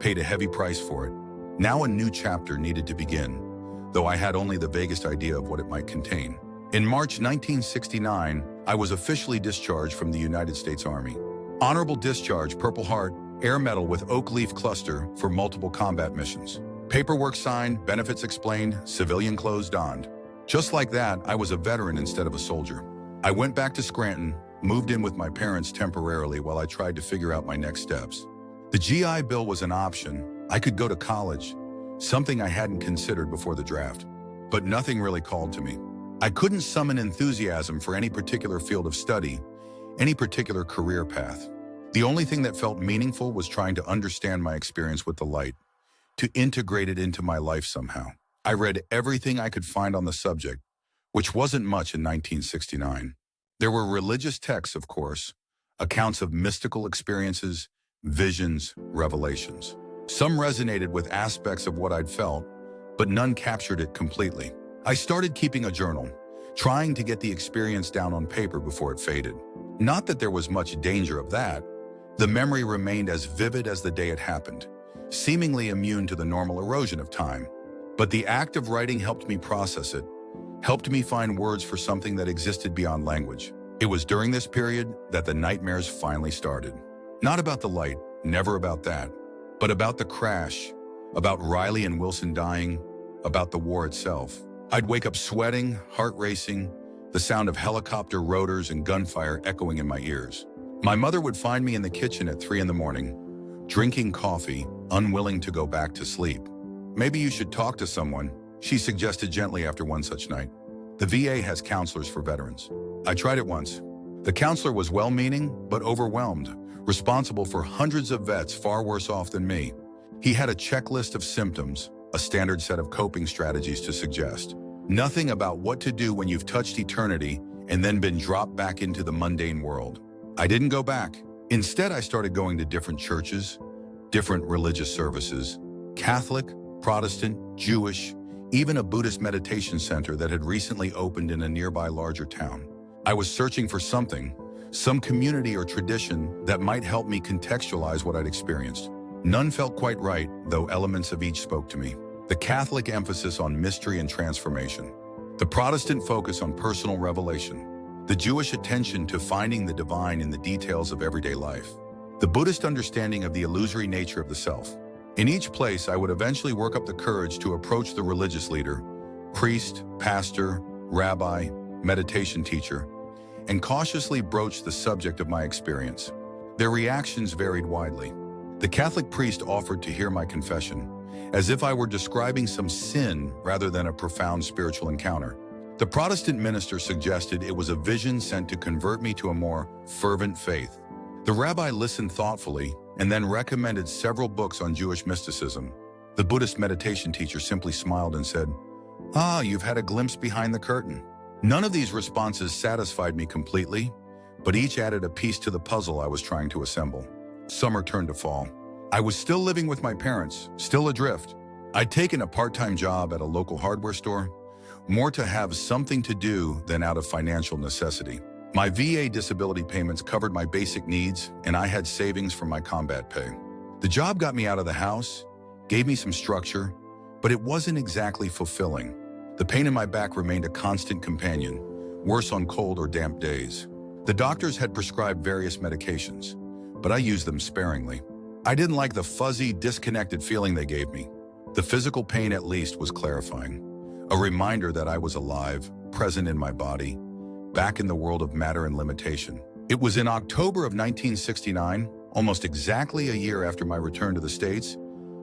paid a heavy price for it. Now a new chapter needed to begin, though I had only the vaguest idea of what it might contain. In March 1969, I was officially discharged from the United States Army. Honorable discharge, Purple Heart, Air Medal with Oak Leaf Cluster for multiple combat missions. Paperwork signed, benefits explained, civilian clothes donned. Just like that, I was a veteran instead of a soldier. I went back to Scranton, moved in with my parents temporarily while I tried to figure out my next steps. The GI Bill was an option. I could go to college, something I hadn't considered before the draft. But nothing really called to me. I couldn't summon enthusiasm for any particular field of study, any particular career path. The only thing that felt meaningful was trying to understand my experience with the light, to integrate it into my life somehow. I read everything I could find on the subject, which wasn't much in 1969. There were religious texts, of course, accounts of mystical experiences, visions, revelations. Some resonated with aspects of what I'd felt, but none captured it completely. I started keeping a journal, trying to get the experience down on paper before it faded. Not that there was much danger of that. The memory remained as vivid as the day it happened, seemingly immune to the normal erosion of time. But the act of writing helped me process it, helped me find words for something that existed beyond language. It was during this period that the nightmares finally started. Not about the light, never about that, but about the crash, about Riley and Wilson dying, about the war itself. I'd wake up sweating, heart racing, the sound of helicopter rotors and gunfire echoing in my ears. My mother would find me in the kitchen at 3 in the morning, drinking coffee, unwilling to go back to sleep. Maybe you should talk to someone, she suggested gently after one such night. The VA has counselors for veterans. I tried it once. The counselor was well-meaning, but overwhelmed, responsible for hundreds of vets far worse off than me. He had a checklist of symptoms, a standard set of coping strategies to suggest. Nothing about what to do when you've touched eternity and then been dropped back into the mundane world. I didn't go back. Instead, I started going to different churches, different religious services, Catholic, Protestant, Jewish, even a Buddhist meditation center that had recently opened in a nearby larger town. I was searching for something, some community or tradition that might help me contextualize what I'd experienced. None felt quite right, though elements of each spoke to me. The Catholic emphasis on mystery and transformation. The Protestant focus on personal revelation. The Jewish attention to finding the divine in the details of everyday life. The Buddhist understanding of the illusory nature of the self. In each place, I would eventually work up the courage to approach the religious leader, priest, pastor, rabbi, meditation teacher, and cautiously broach the subject of my experience. Their reactions varied widely. The Catholic priest offered to hear my confession, as if I were describing some sin rather than a profound spiritual encounter. The Protestant minister suggested it was a vision sent to convert me to a more fervent faith. The rabbi listened thoughtfully and then recommended several books on Jewish mysticism. The Buddhist meditation teacher simply smiled and said, "Ah, you've had a glimpse behind the curtain." None of these responses satisfied me completely, but each added a piece to the puzzle I was trying to assemble. Summer turned to fall. I was still living with my parents, still adrift. I'd taken a part-time job at a local hardware store, more to have something to do than out of financial necessity. My VA disability payments covered my basic needs, and I had savings from my combat pay. The job got me out of the house, gave me some structure, but it wasn't exactly fulfilling. The pain in my back remained a constant companion, worse on cold or damp days. The doctors had prescribed various medications, but I used them sparingly. I didn't like the fuzzy, disconnected feeling they gave me. The physical pain, at least, was clarifying. A reminder that I was alive, present in my body, back in the world of matter and limitation. It was in October of 1969, almost exactly a year after my return to the States,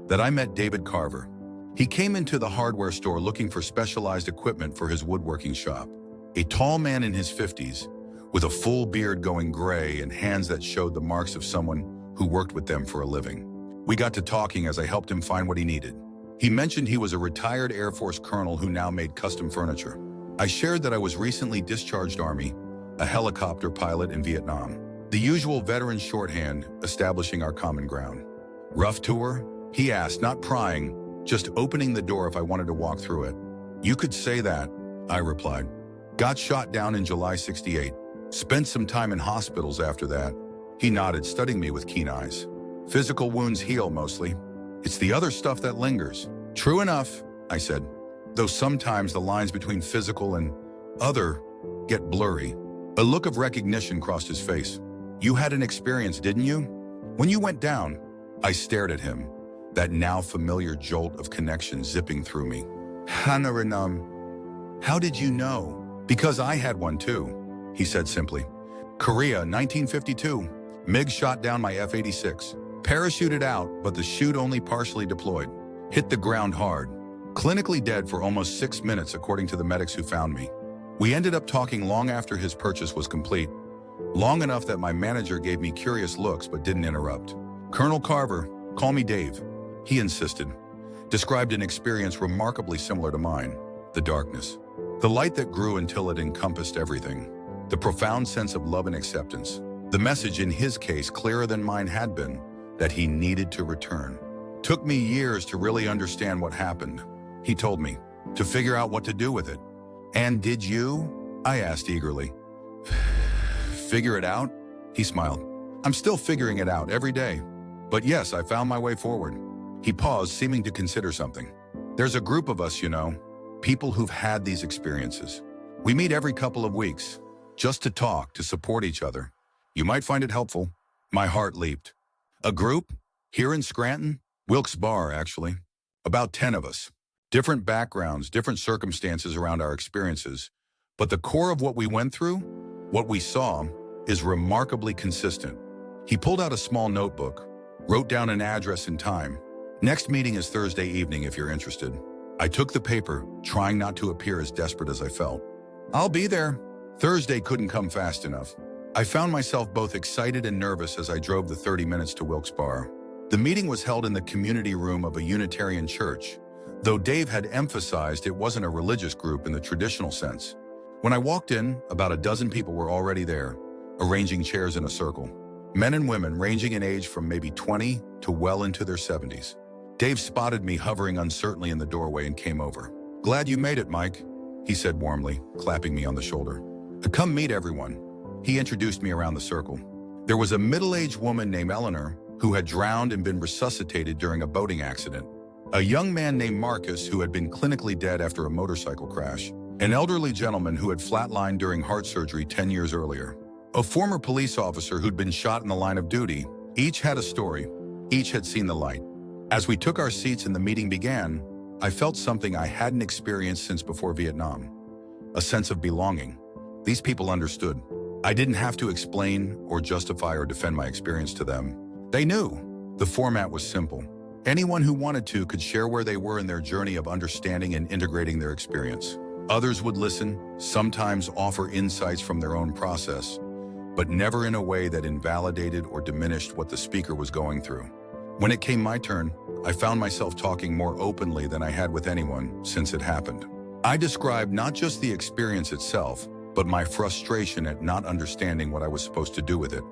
that I met David Carver. He came into the hardware store looking for specialized equipment for his woodworking shop. A tall man in his 50s, with a full beard going gray and hands that showed the marks of someone who worked with them for a living. We got to talking as I helped him find what he needed. He mentioned he was a retired Air Force colonel who now made custom furniture. I shared that I was recently discharged Army, a helicopter pilot in Vietnam. The usual veteran shorthand, establishing our common ground. "Rough tour?" he asked, not prying, just opening the door if I wanted to walk through it. "You could say that," I replied. "Got shot down in July '68. Spent some time in hospitals after that." He nodded, studying me with keen eyes. "Physical wounds heal mostly. It's the other stuff that lingers." "True enough," I said, though sometimes the lines between physical and other get blurry. A look of recognition crossed his face. "You had an experience, didn't you? When you went down?" I stared at him, that now familiar jolt of connection zipping through me. "Hanaranam. How did you know?" "Because I had one too," he said simply. "Korea, 1952. MiG shot down my F-86. Parachuted out, but the chute only partially deployed. Hit the ground hard. Clinically dead for almost 6 minutes, according to the medics who found me. We ended up talking long after his purchase was complete. Long enough that my manager gave me curious looks but didn't interrupt. "Colonel Carver, call me Dave," he insisted. Described an experience remarkably similar to mine. The darkness. The light that grew until it encompassed everything. The profound sense of love and acceptance. The message in his case, clearer than mine had been, that he needed to return. Took me years to really understand what happened, he told me, to figure out what to do with it. "And did you?" I asked eagerly. "Figure it out?" He smiled. "I'm still figuring it out every day. But yes, I found my way forward." He paused, seeming to consider something. "There's a group of us, you know. people who've had these experiences. We meet every couple of weeks, just to talk, to support each other. You might find it helpful. My heart leaped. A group? Here in Scranton? Wilkes Barre, actually. About 10 of us. Different backgrounds, different circumstances around our experiences. But the core of what we went through, what we saw, is remarkably consistent. He pulled out a small notebook, wrote down an address and time. Next meeting is Thursday evening if you're interested. I took the paper, trying not to appear as desperate as I felt. I'll be there. Thursday couldn't come fast enough. I found myself both excited and nervous as I drove the 30 minutes to Wilkes Barre. The meeting was held in the community room of a Unitarian church, though Dave had emphasized it wasn't a religious group in the traditional sense. When I walked in, about a dozen people were already there, arranging chairs in a circle. Men and women ranging in age from maybe 20 to well into their 70s. Dave spotted me hovering uncertainly in the doorway and came over. "Glad you made it, Mike," he said warmly, clapping me on the shoulder. "Come meet everyone." He introduced me around the circle. There was a middle-aged woman named Eleanor who had drowned and been resuscitated during a boating accident. A young man named Marcus who had been clinically dead after a motorcycle crash. An elderly gentleman who had flatlined during heart surgery 10 years earlier. A former police officer who'd been shot in the line of duty. Each had a story. Each had seen the light. As we took our seats and the meeting began, I felt something I hadn't experienced since before Vietnam. A sense of belonging. These people understood. I didn't have to explain or justify or defend my experience to them. They knew. The format was simple. Anyone who wanted to could share where they were in their journey of understanding and integrating their experience. Others would listen, sometimes offer insights from their own process, but never in a way that invalidated or diminished what the speaker was going through. When it came my turn, I found myself talking more openly than I had with anyone since it happened. I described not just the experience itself, but my frustration at not understanding what I was supposed to do with it,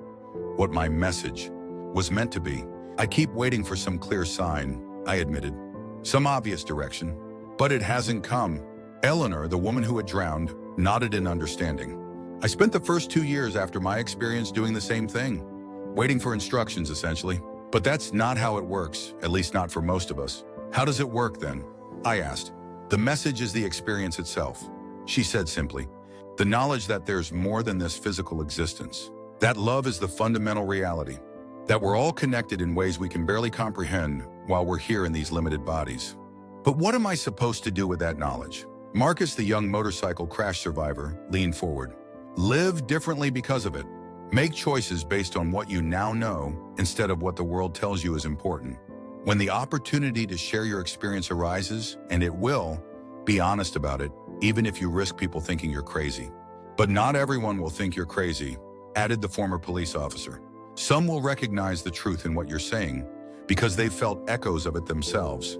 what my message was meant to be. I keep waiting for some clear sign, I admitted, some obvious direction, but it hasn't come. Eleanor, the woman who had drowned, nodded in understanding. I spent the first 2 years after my experience doing the same thing, waiting for instructions, essentially. But that's not how it works, at least not for most of us. How does it work then? I asked. The message is the experience itself, she said simply. The knowledge that there's more than this physical existence. That love is the fundamental reality. That we're all connected in ways we can barely comprehend while we're here in these limited bodies. But what am I supposed to do with that knowledge? Marcus, the young motorcycle crash survivor, leaned forward. Live differently because of it. Make choices based on what you now know instead of what the world tells you is important. When the opportunity to share your experience arises, and it will, be honest about it, even if you risk people thinking you're crazy. But not everyone will think you're crazy, added the former police officer. Some will recognize the truth in what you're saying because they've felt echoes of it themselves,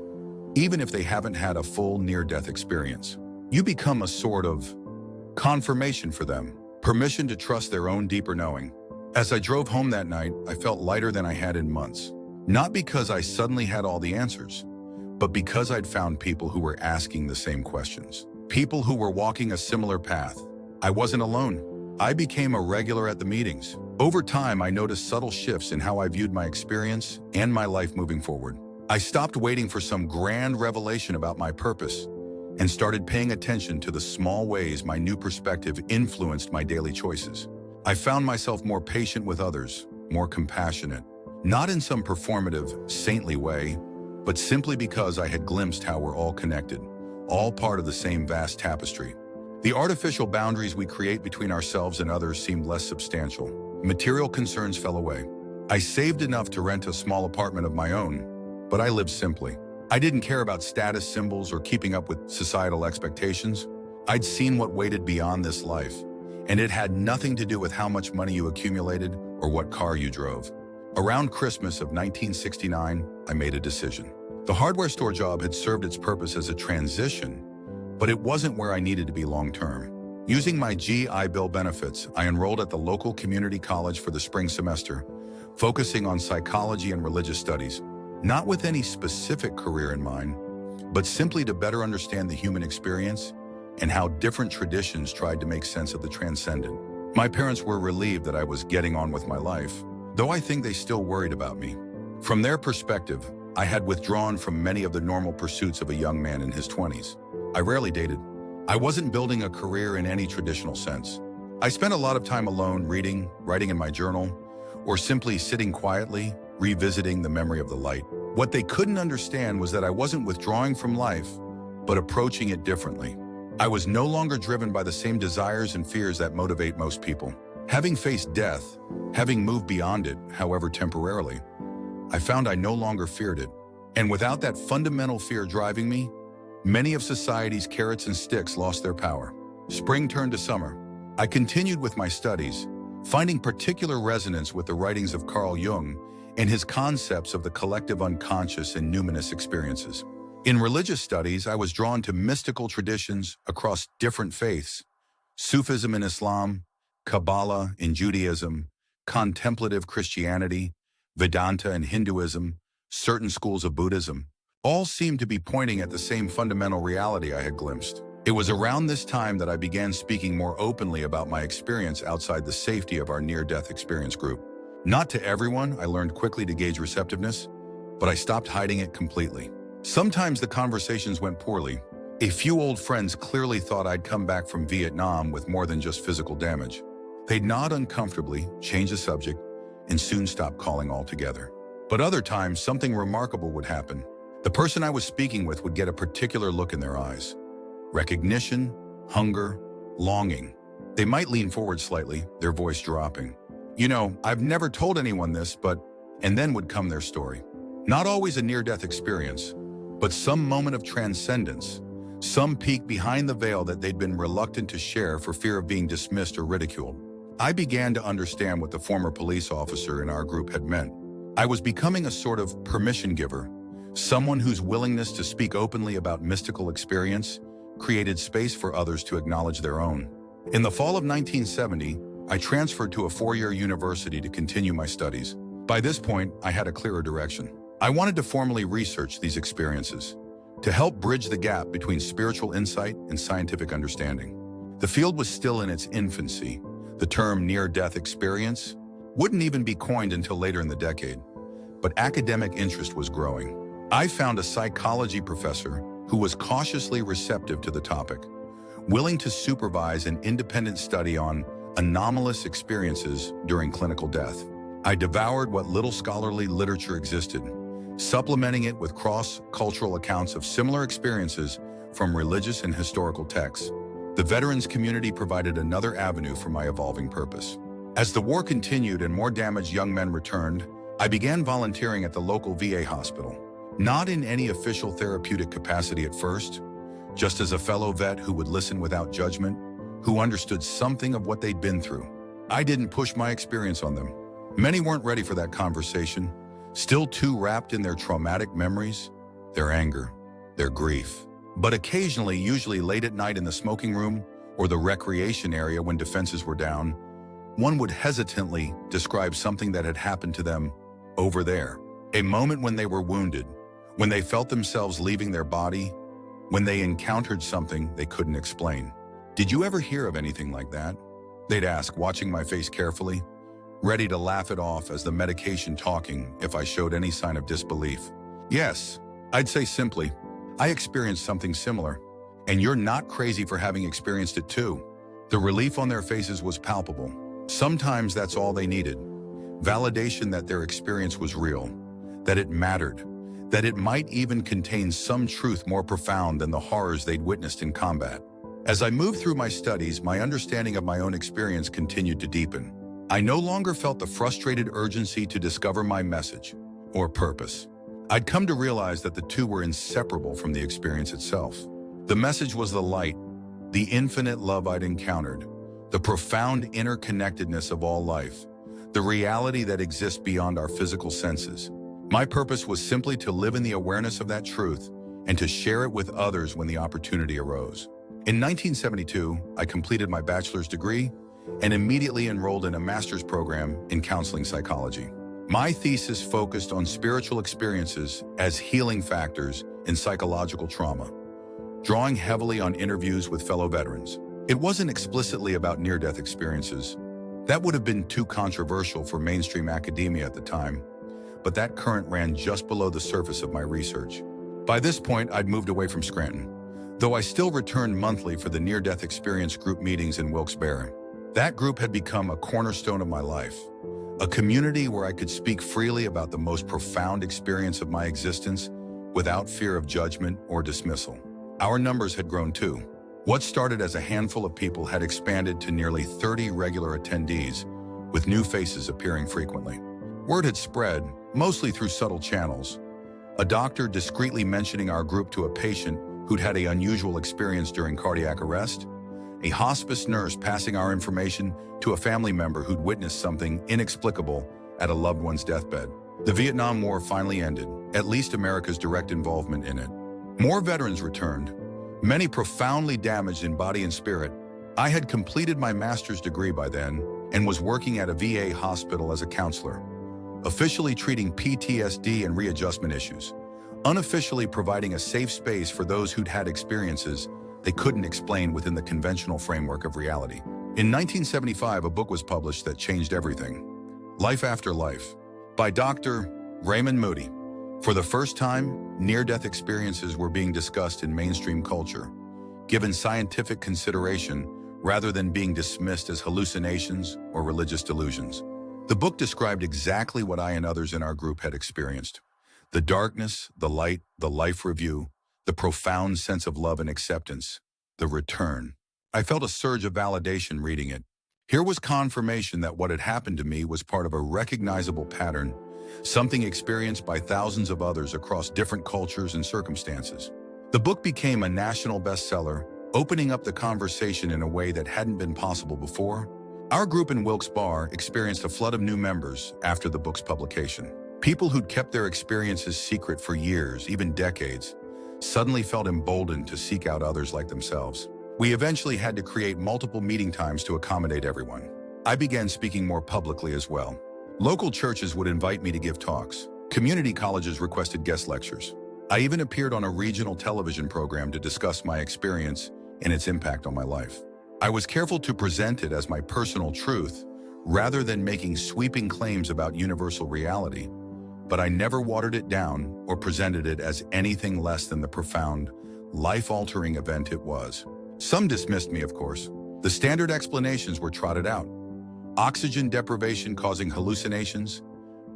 even if they haven't had a full near-death experience. You become a sort of confirmation for them, permission to trust their own deeper knowing. As I drove home that night, I felt lighter than I had in months. Not because I suddenly had all the answers, but because I'd found people who were asking the same questions. People who were walking a similar path. I wasn't alone. I became a regular at the meetings. Over time, I noticed subtle shifts in how I viewed my experience and my life moving forward. I stopped waiting for some grand revelation about my purpose and started paying attention to the small ways my new perspective influenced my daily choices. I found myself more patient with others, more compassionate, not in some performative, saintly way, but simply because I had glimpsed how we're all connected, all part of the same vast tapestry. The artificial boundaries we create between ourselves and others seemed less substantial. Material concerns fell away. I saved enough to rent a small apartment of my own, but I lived simply. I didn't care about status symbols or keeping up with societal expectations. I'd seen what waited beyond this life, and it had nothing to do with how much money you accumulated or what car you drove. Around Christmas of 1969, I made a decision. The hardware store job had served its purpose as a transition, but it wasn't where I needed to be long-term. Using my GI Bill benefits, I enrolled at the local community college for the spring semester, focusing on psychology and religious studies, not with any specific career in mind, but simply to better understand the human experience and how different traditions tried to make sense of the transcendent. My parents were relieved that I was getting on with my life, though I think they still worried about me. From their perspective, I had withdrawn from many of the normal pursuits of a young man in his 20s. I rarely dated. I wasn't building a career in any traditional sense. I spent a lot of time alone reading, writing in my journal, or simply sitting quietly, revisiting the memory of the light. What they couldn't understand was that I wasn't withdrawing from life, but approaching it differently. I was no longer driven by the same desires and fears that motivate most people. Having faced death, having moved beyond it, however temporarily, I found I no longer feared it. And without that fundamental fear driving me, many of society's carrots and sticks lost their power. Spring turned to summer. I continued with my studies, finding particular resonance with the writings of Carl Jung and his concepts of the collective unconscious and numinous experiences. In religious studies, I was drawn to mystical traditions across different faiths: Sufism in Islam, Kabbalah in Judaism, contemplative Christianity, Vedanta in Hinduism, certain schools of Buddhism. All seemed to be pointing at the same fundamental reality I had glimpsed. It was around this time that I began speaking more openly about my experience outside the safety of our near-death experience group. Not to everyone, I learned quickly to gauge receptiveness, but I stopped hiding it completely. Sometimes the conversations went poorly. A few old friends clearly thought I'd come back from Vietnam with more than just physical damage. They'd nod uncomfortably, change the subject, and soon stop calling altogether. But other times, something remarkable would happen. The person I was speaking with would get a particular look in their eyes. Recognition, hunger, longing. They might lean forward slightly, their voice dropping. "You know, I've never told anyone this, but..." And then would come their story. Not always a near-death experience, but some moment of transcendence, some peek behind the veil that they'd been reluctant to share for fear of being dismissed or ridiculed. I began to understand what the former police officer in our group had meant. I was becoming a sort of permission giver, someone whose willingness to speak openly about mystical experience created space for others to acknowledge their own. In the fall of 1970, I transferred to a four-year university to continue my studies. By this point, I had a clearer direction. I wanted to formally research these experiences, to help bridge the gap between spiritual insight and scientific understanding. The field was still in its infancy. The term near-death experience wouldn't even be coined until later in the decade, but academic interest was growing. I found a psychology professor who was cautiously receptive to the topic, willing to supervise an independent study on anomalous experiences during clinical death. I devoured what little scholarly literature existed, supplementing it with cross-cultural accounts of similar experiences from religious and historical texts. The veterans community provided another avenue for my evolving purpose. As the war continued and more damaged young men returned, I began volunteering at the local VA hospital. Not in any official therapeutic capacity at first, just as a fellow vet who would listen without judgment, who understood something of what they'd been through. I didn't push my experience on them. Many weren't ready for that conversation, still too wrapped in their traumatic memories, their anger, their grief. But occasionally, usually late at night in the smoking room or the recreation area when defenses were down, one would hesitantly describe something that had happened to them over there. A moment when they were wounded, when they felt themselves leaving their body, when they encountered something they couldn't explain. "Did you ever hear of anything like that?" they'd ask, watching my face carefully, ready to laugh it off as the medication talking if I showed any sign of disbelief. "Yes," I'd say simply, "I experienced something similar, and you're not crazy for having experienced it too." The relief on their faces was palpable. Sometimes that's all they needed. Validation that their experience was real, that it mattered, that it might even contain some truth more profound than the horrors they'd witnessed in combat. As I moved through my studies, my understanding of my own experience continued to deepen. I no longer felt the frustrated urgency to discover my message or purpose. I'd come to realize that the two were inseparable from the experience itself. The message was the light, the infinite love I'd encountered, the profound interconnectedness of all life, the reality that exists beyond our physical senses. My purpose was simply to live in the awareness of that truth and to share it with others when the opportunity arose. In 1972, I completed my bachelor's degree and immediately enrolled in a master's program in counseling psychology. My thesis focused on spiritual experiences as healing factors in psychological trauma, drawing heavily on interviews with fellow veterans. It wasn't explicitly about near-death experiences. That would have been too controversial for mainstream academia at the time, but that current ran just below the surface of my research. By this point, I'd moved away from Scranton, though I still returned monthly for the near-death experience group meetings in Wilkes-Barre. That group had become a cornerstone of my life, a community where I could speak freely about the most profound experience of my existence without fear of judgment or dismissal. Our numbers had grown too. What started as a handful of people had expanded to nearly 30 regular attendees, with new faces appearing frequently. Word had spread, mostly through subtle channels. A doctor discreetly mentioning our group to a patient who'd had an unusual experience during cardiac arrest, a hospice nurse passing our information to a family member who'd witnessed something inexplicable at a loved one's deathbed. The Vietnam War finally ended, at least America's direct involvement in it. More veterans returned, many profoundly damaged in body and spirit. I had completed my master's degree by then and was working at a VA hospital as a counselor, officially treating PTSD and readjustment issues, unofficially providing a safe space for those who'd had experiences they couldn't explain within the conventional framework of reality. In 1975, a book was published that changed everything. Life After Life, by Dr. Raymond Moody. For the first time, near-death experiences were being discussed in mainstream culture, given scientific consideration rather than being dismissed as hallucinations or religious delusions. The book described exactly what I and others in our group had experienced. The darkness, the light, the life review, the profound sense of love and acceptance, the return. I felt a surge of validation reading it. Here was confirmation that what had happened to me was part of a recognizable pattern, something experienced by thousands of others across different cultures and circumstances. The book became a national bestseller, opening up the conversation in a way that hadn't been possible before. Our group in Wilkes-Barre experienced a flood of new members after the book's publication. People who'd kept their experiences secret for years, even decades, suddenly felt emboldened to seek out others like themselves. We eventually had to create multiple meeting times to accommodate everyone. I began speaking more publicly as well. Local churches would invite me to give talks. Community colleges requested guest lectures. I even appeared on a regional television program to discuss my experience and its impact on my life. I was careful to present it as my personal truth, rather than making sweeping claims about universal reality, but I never watered it down or presented it as anything less than the profound, life-altering event it was. Some dismissed me, of course. The standard explanations were trotted out. Oxygen deprivation causing hallucinations,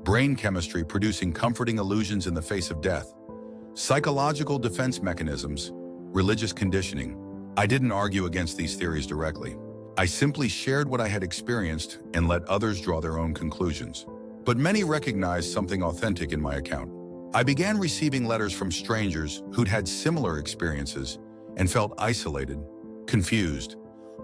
brain chemistry producing comforting illusions in the face of death, psychological defense mechanisms, religious conditioning. I didn't argue against these theories directly. I simply shared what I had experienced and let others draw their own conclusions. But many recognized something authentic in my account. I began receiving letters from strangers who'd had similar experiences and felt isolated, confused,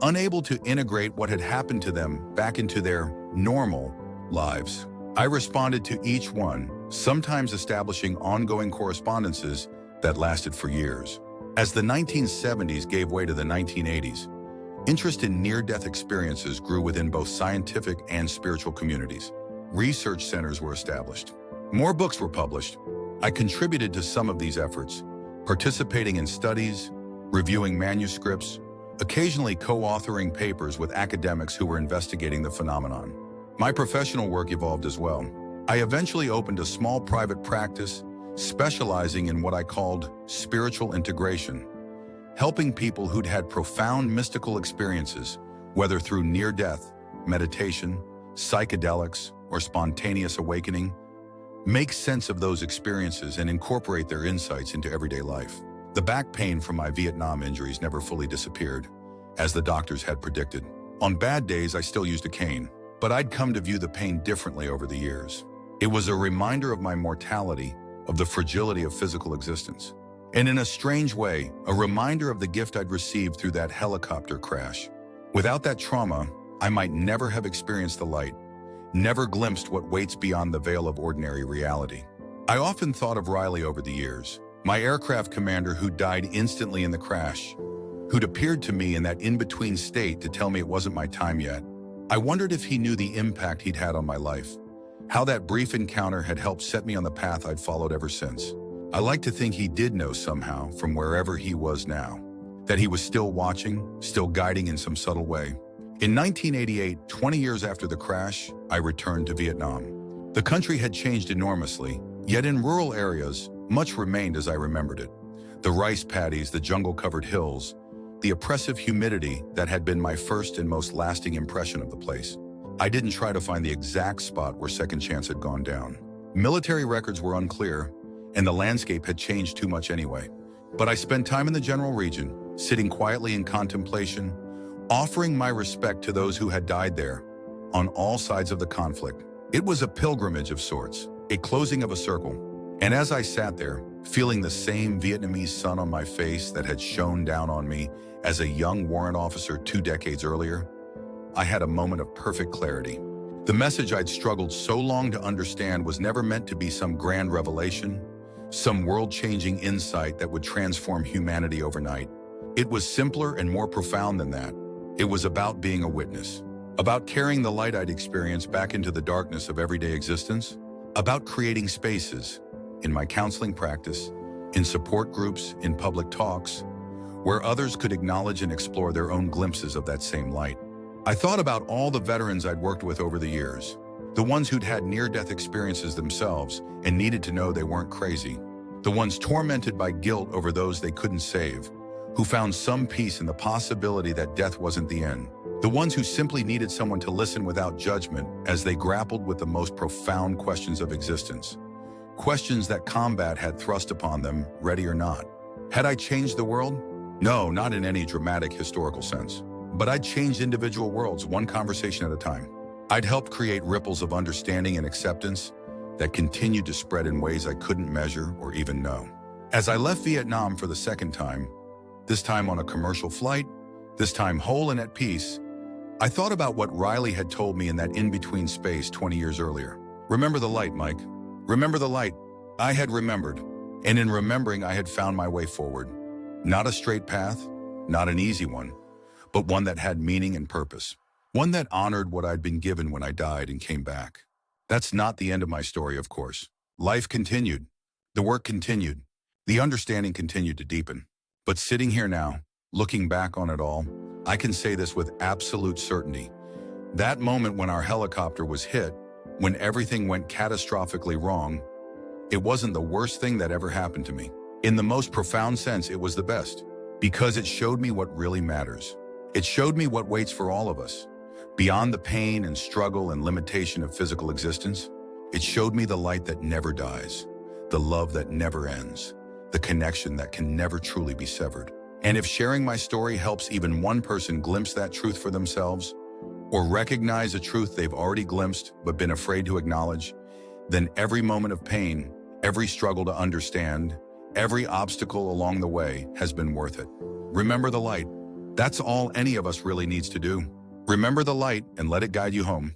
unable to integrate what had happened to them back into their normal lives. I responded to each one, sometimes establishing ongoing correspondences that lasted for years. As the 1970s gave way to the 1980s, interest in near-death experiences grew within both scientific and spiritual communities. Research centers were established. More books were published. I contributed to some of these efforts, participating in studies, reviewing manuscripts, occasionally co-authoring papers with academics who were investigating the phenomenon. My professional work evolved as well. I eventually opened a small private practice, specializing in what I called spiritual integration, helping people who'd had profound mystical experiences, whether through near-death, meditation, psychedelics, or spontaneous awakening, make sense of those experiences and incorporate their insights into everyday life. The back pain from my Vietnam injuries never fully disappeared, as the doctors had predicted. On bad days, I still used a cane, but I'd come to view the pain differently over the years. It was a reminder of my mortality, of the fragility of physical existence, and in a strange way, a reminder of the gift I'd received through that helicopter crash. Without that trauma, I might never have experienced the light, never glimpsed what waits beyond the veil of ordinary reality. I often thought of Riley over the years, my aircraft commander who died instantly in the crash, who'd appeared to me in that in-between state to tell me it wasn't my time yet. I wondered if he knew the impact he'd had on my life, how that brief encounter had helped set me on the path I'd followed ever since. I like to think he did know somehow, from wherever he was now, that he was still watching, still guiding in some subtle way. In 1988, 20 years after the crash, I returned to Vietnam. The country had changed enormously, yet in rural areas, much remained as I remembered it. The rice paddies, the jungle-covered hills, the oppressive humidity that had been my first and most lasting impression of the place. I didn't try to find the exact spot where Second Chance had gone down. Military records were unclear, and the landscape had changed too much anyway. But I spent time in the general region, sitting quietly in contemplation, offering my respect to those who had died there, on all sides of the conflict. It was a pilgrimage of sorts, a closing of a circle. And as I sat there, feeling the same Vietnamese sun on my face that had shone down on me as a young warrant officer 2 decades earlier, I had a moment of perfect clarity. The message I'd struggled so long to understand was never meant to be some grand revelation, some world-changing insight that would transform humanity overnight. It was simpler and more profound than that. It was about being a witness, about carrying the light I'd experienced back into the darkness of everyday existence, about creating spaces, in my counseling practice, in support groups, in public talks, where others could acknowledge and explore their own glimpses of that same light. I thought about all the veterans I'd worked with over the years, the ones who'd had near-death experiences themselves and needed to know they weren't crazy, the ones tormented by guilt over those they couldn't save, who found some peace in the possibility that death wasn't the end, the ones who simply needed someone to listen without judgment as they grappled with the most profound questions of existence, questions that combat had thrust upon them, ready or not. Had I changed the world? No, not in any dramatic historical sense. But I'd changed individual worlds, one conversation at a time. I'd helped create ripples of understanding and acceptance that continued to spread in ways I couldn't measure or even know. As I left Vietnam for the second time, this time on a commercial flight, this time whole and at peace, I thought about what Riley had told me in that in-between space 20 years earlier. Remember the light, Mike. Remember the light. I had remembered, and in remembering I had found my way forward. Not a straight path, not an easy one, but one that had meaning and purpose. One that honored what I'd been given when I died and came back. That's not the end of my story, of course. Life continued. The work continued. The understanding continued to deepen. But sitting here now, looking back on it all, I can say this with absolute certainty. That moment when our helicopter was hit, when everything went catastrophically wrong, it wasn't the worst thing that ever happened to me. In the most profound sense, it was the best, because it showed me what really matters. It showed me what waits for all of us. Beyond the pain and struggle and limitation of physical existence, it showed me the light that never dies, the love that never ends, the connection that can never truly be severed. And if sharing my story helps even one person glimpse that truth for themselves, or recognize a truth they've already glimpsed but been afraid to acknowledge, then every moment of pain, every struggle to understand, every obstacle along the way has been worth it. Remember the light. That's all any of us really needs to do. Remember the light and let it guide you home.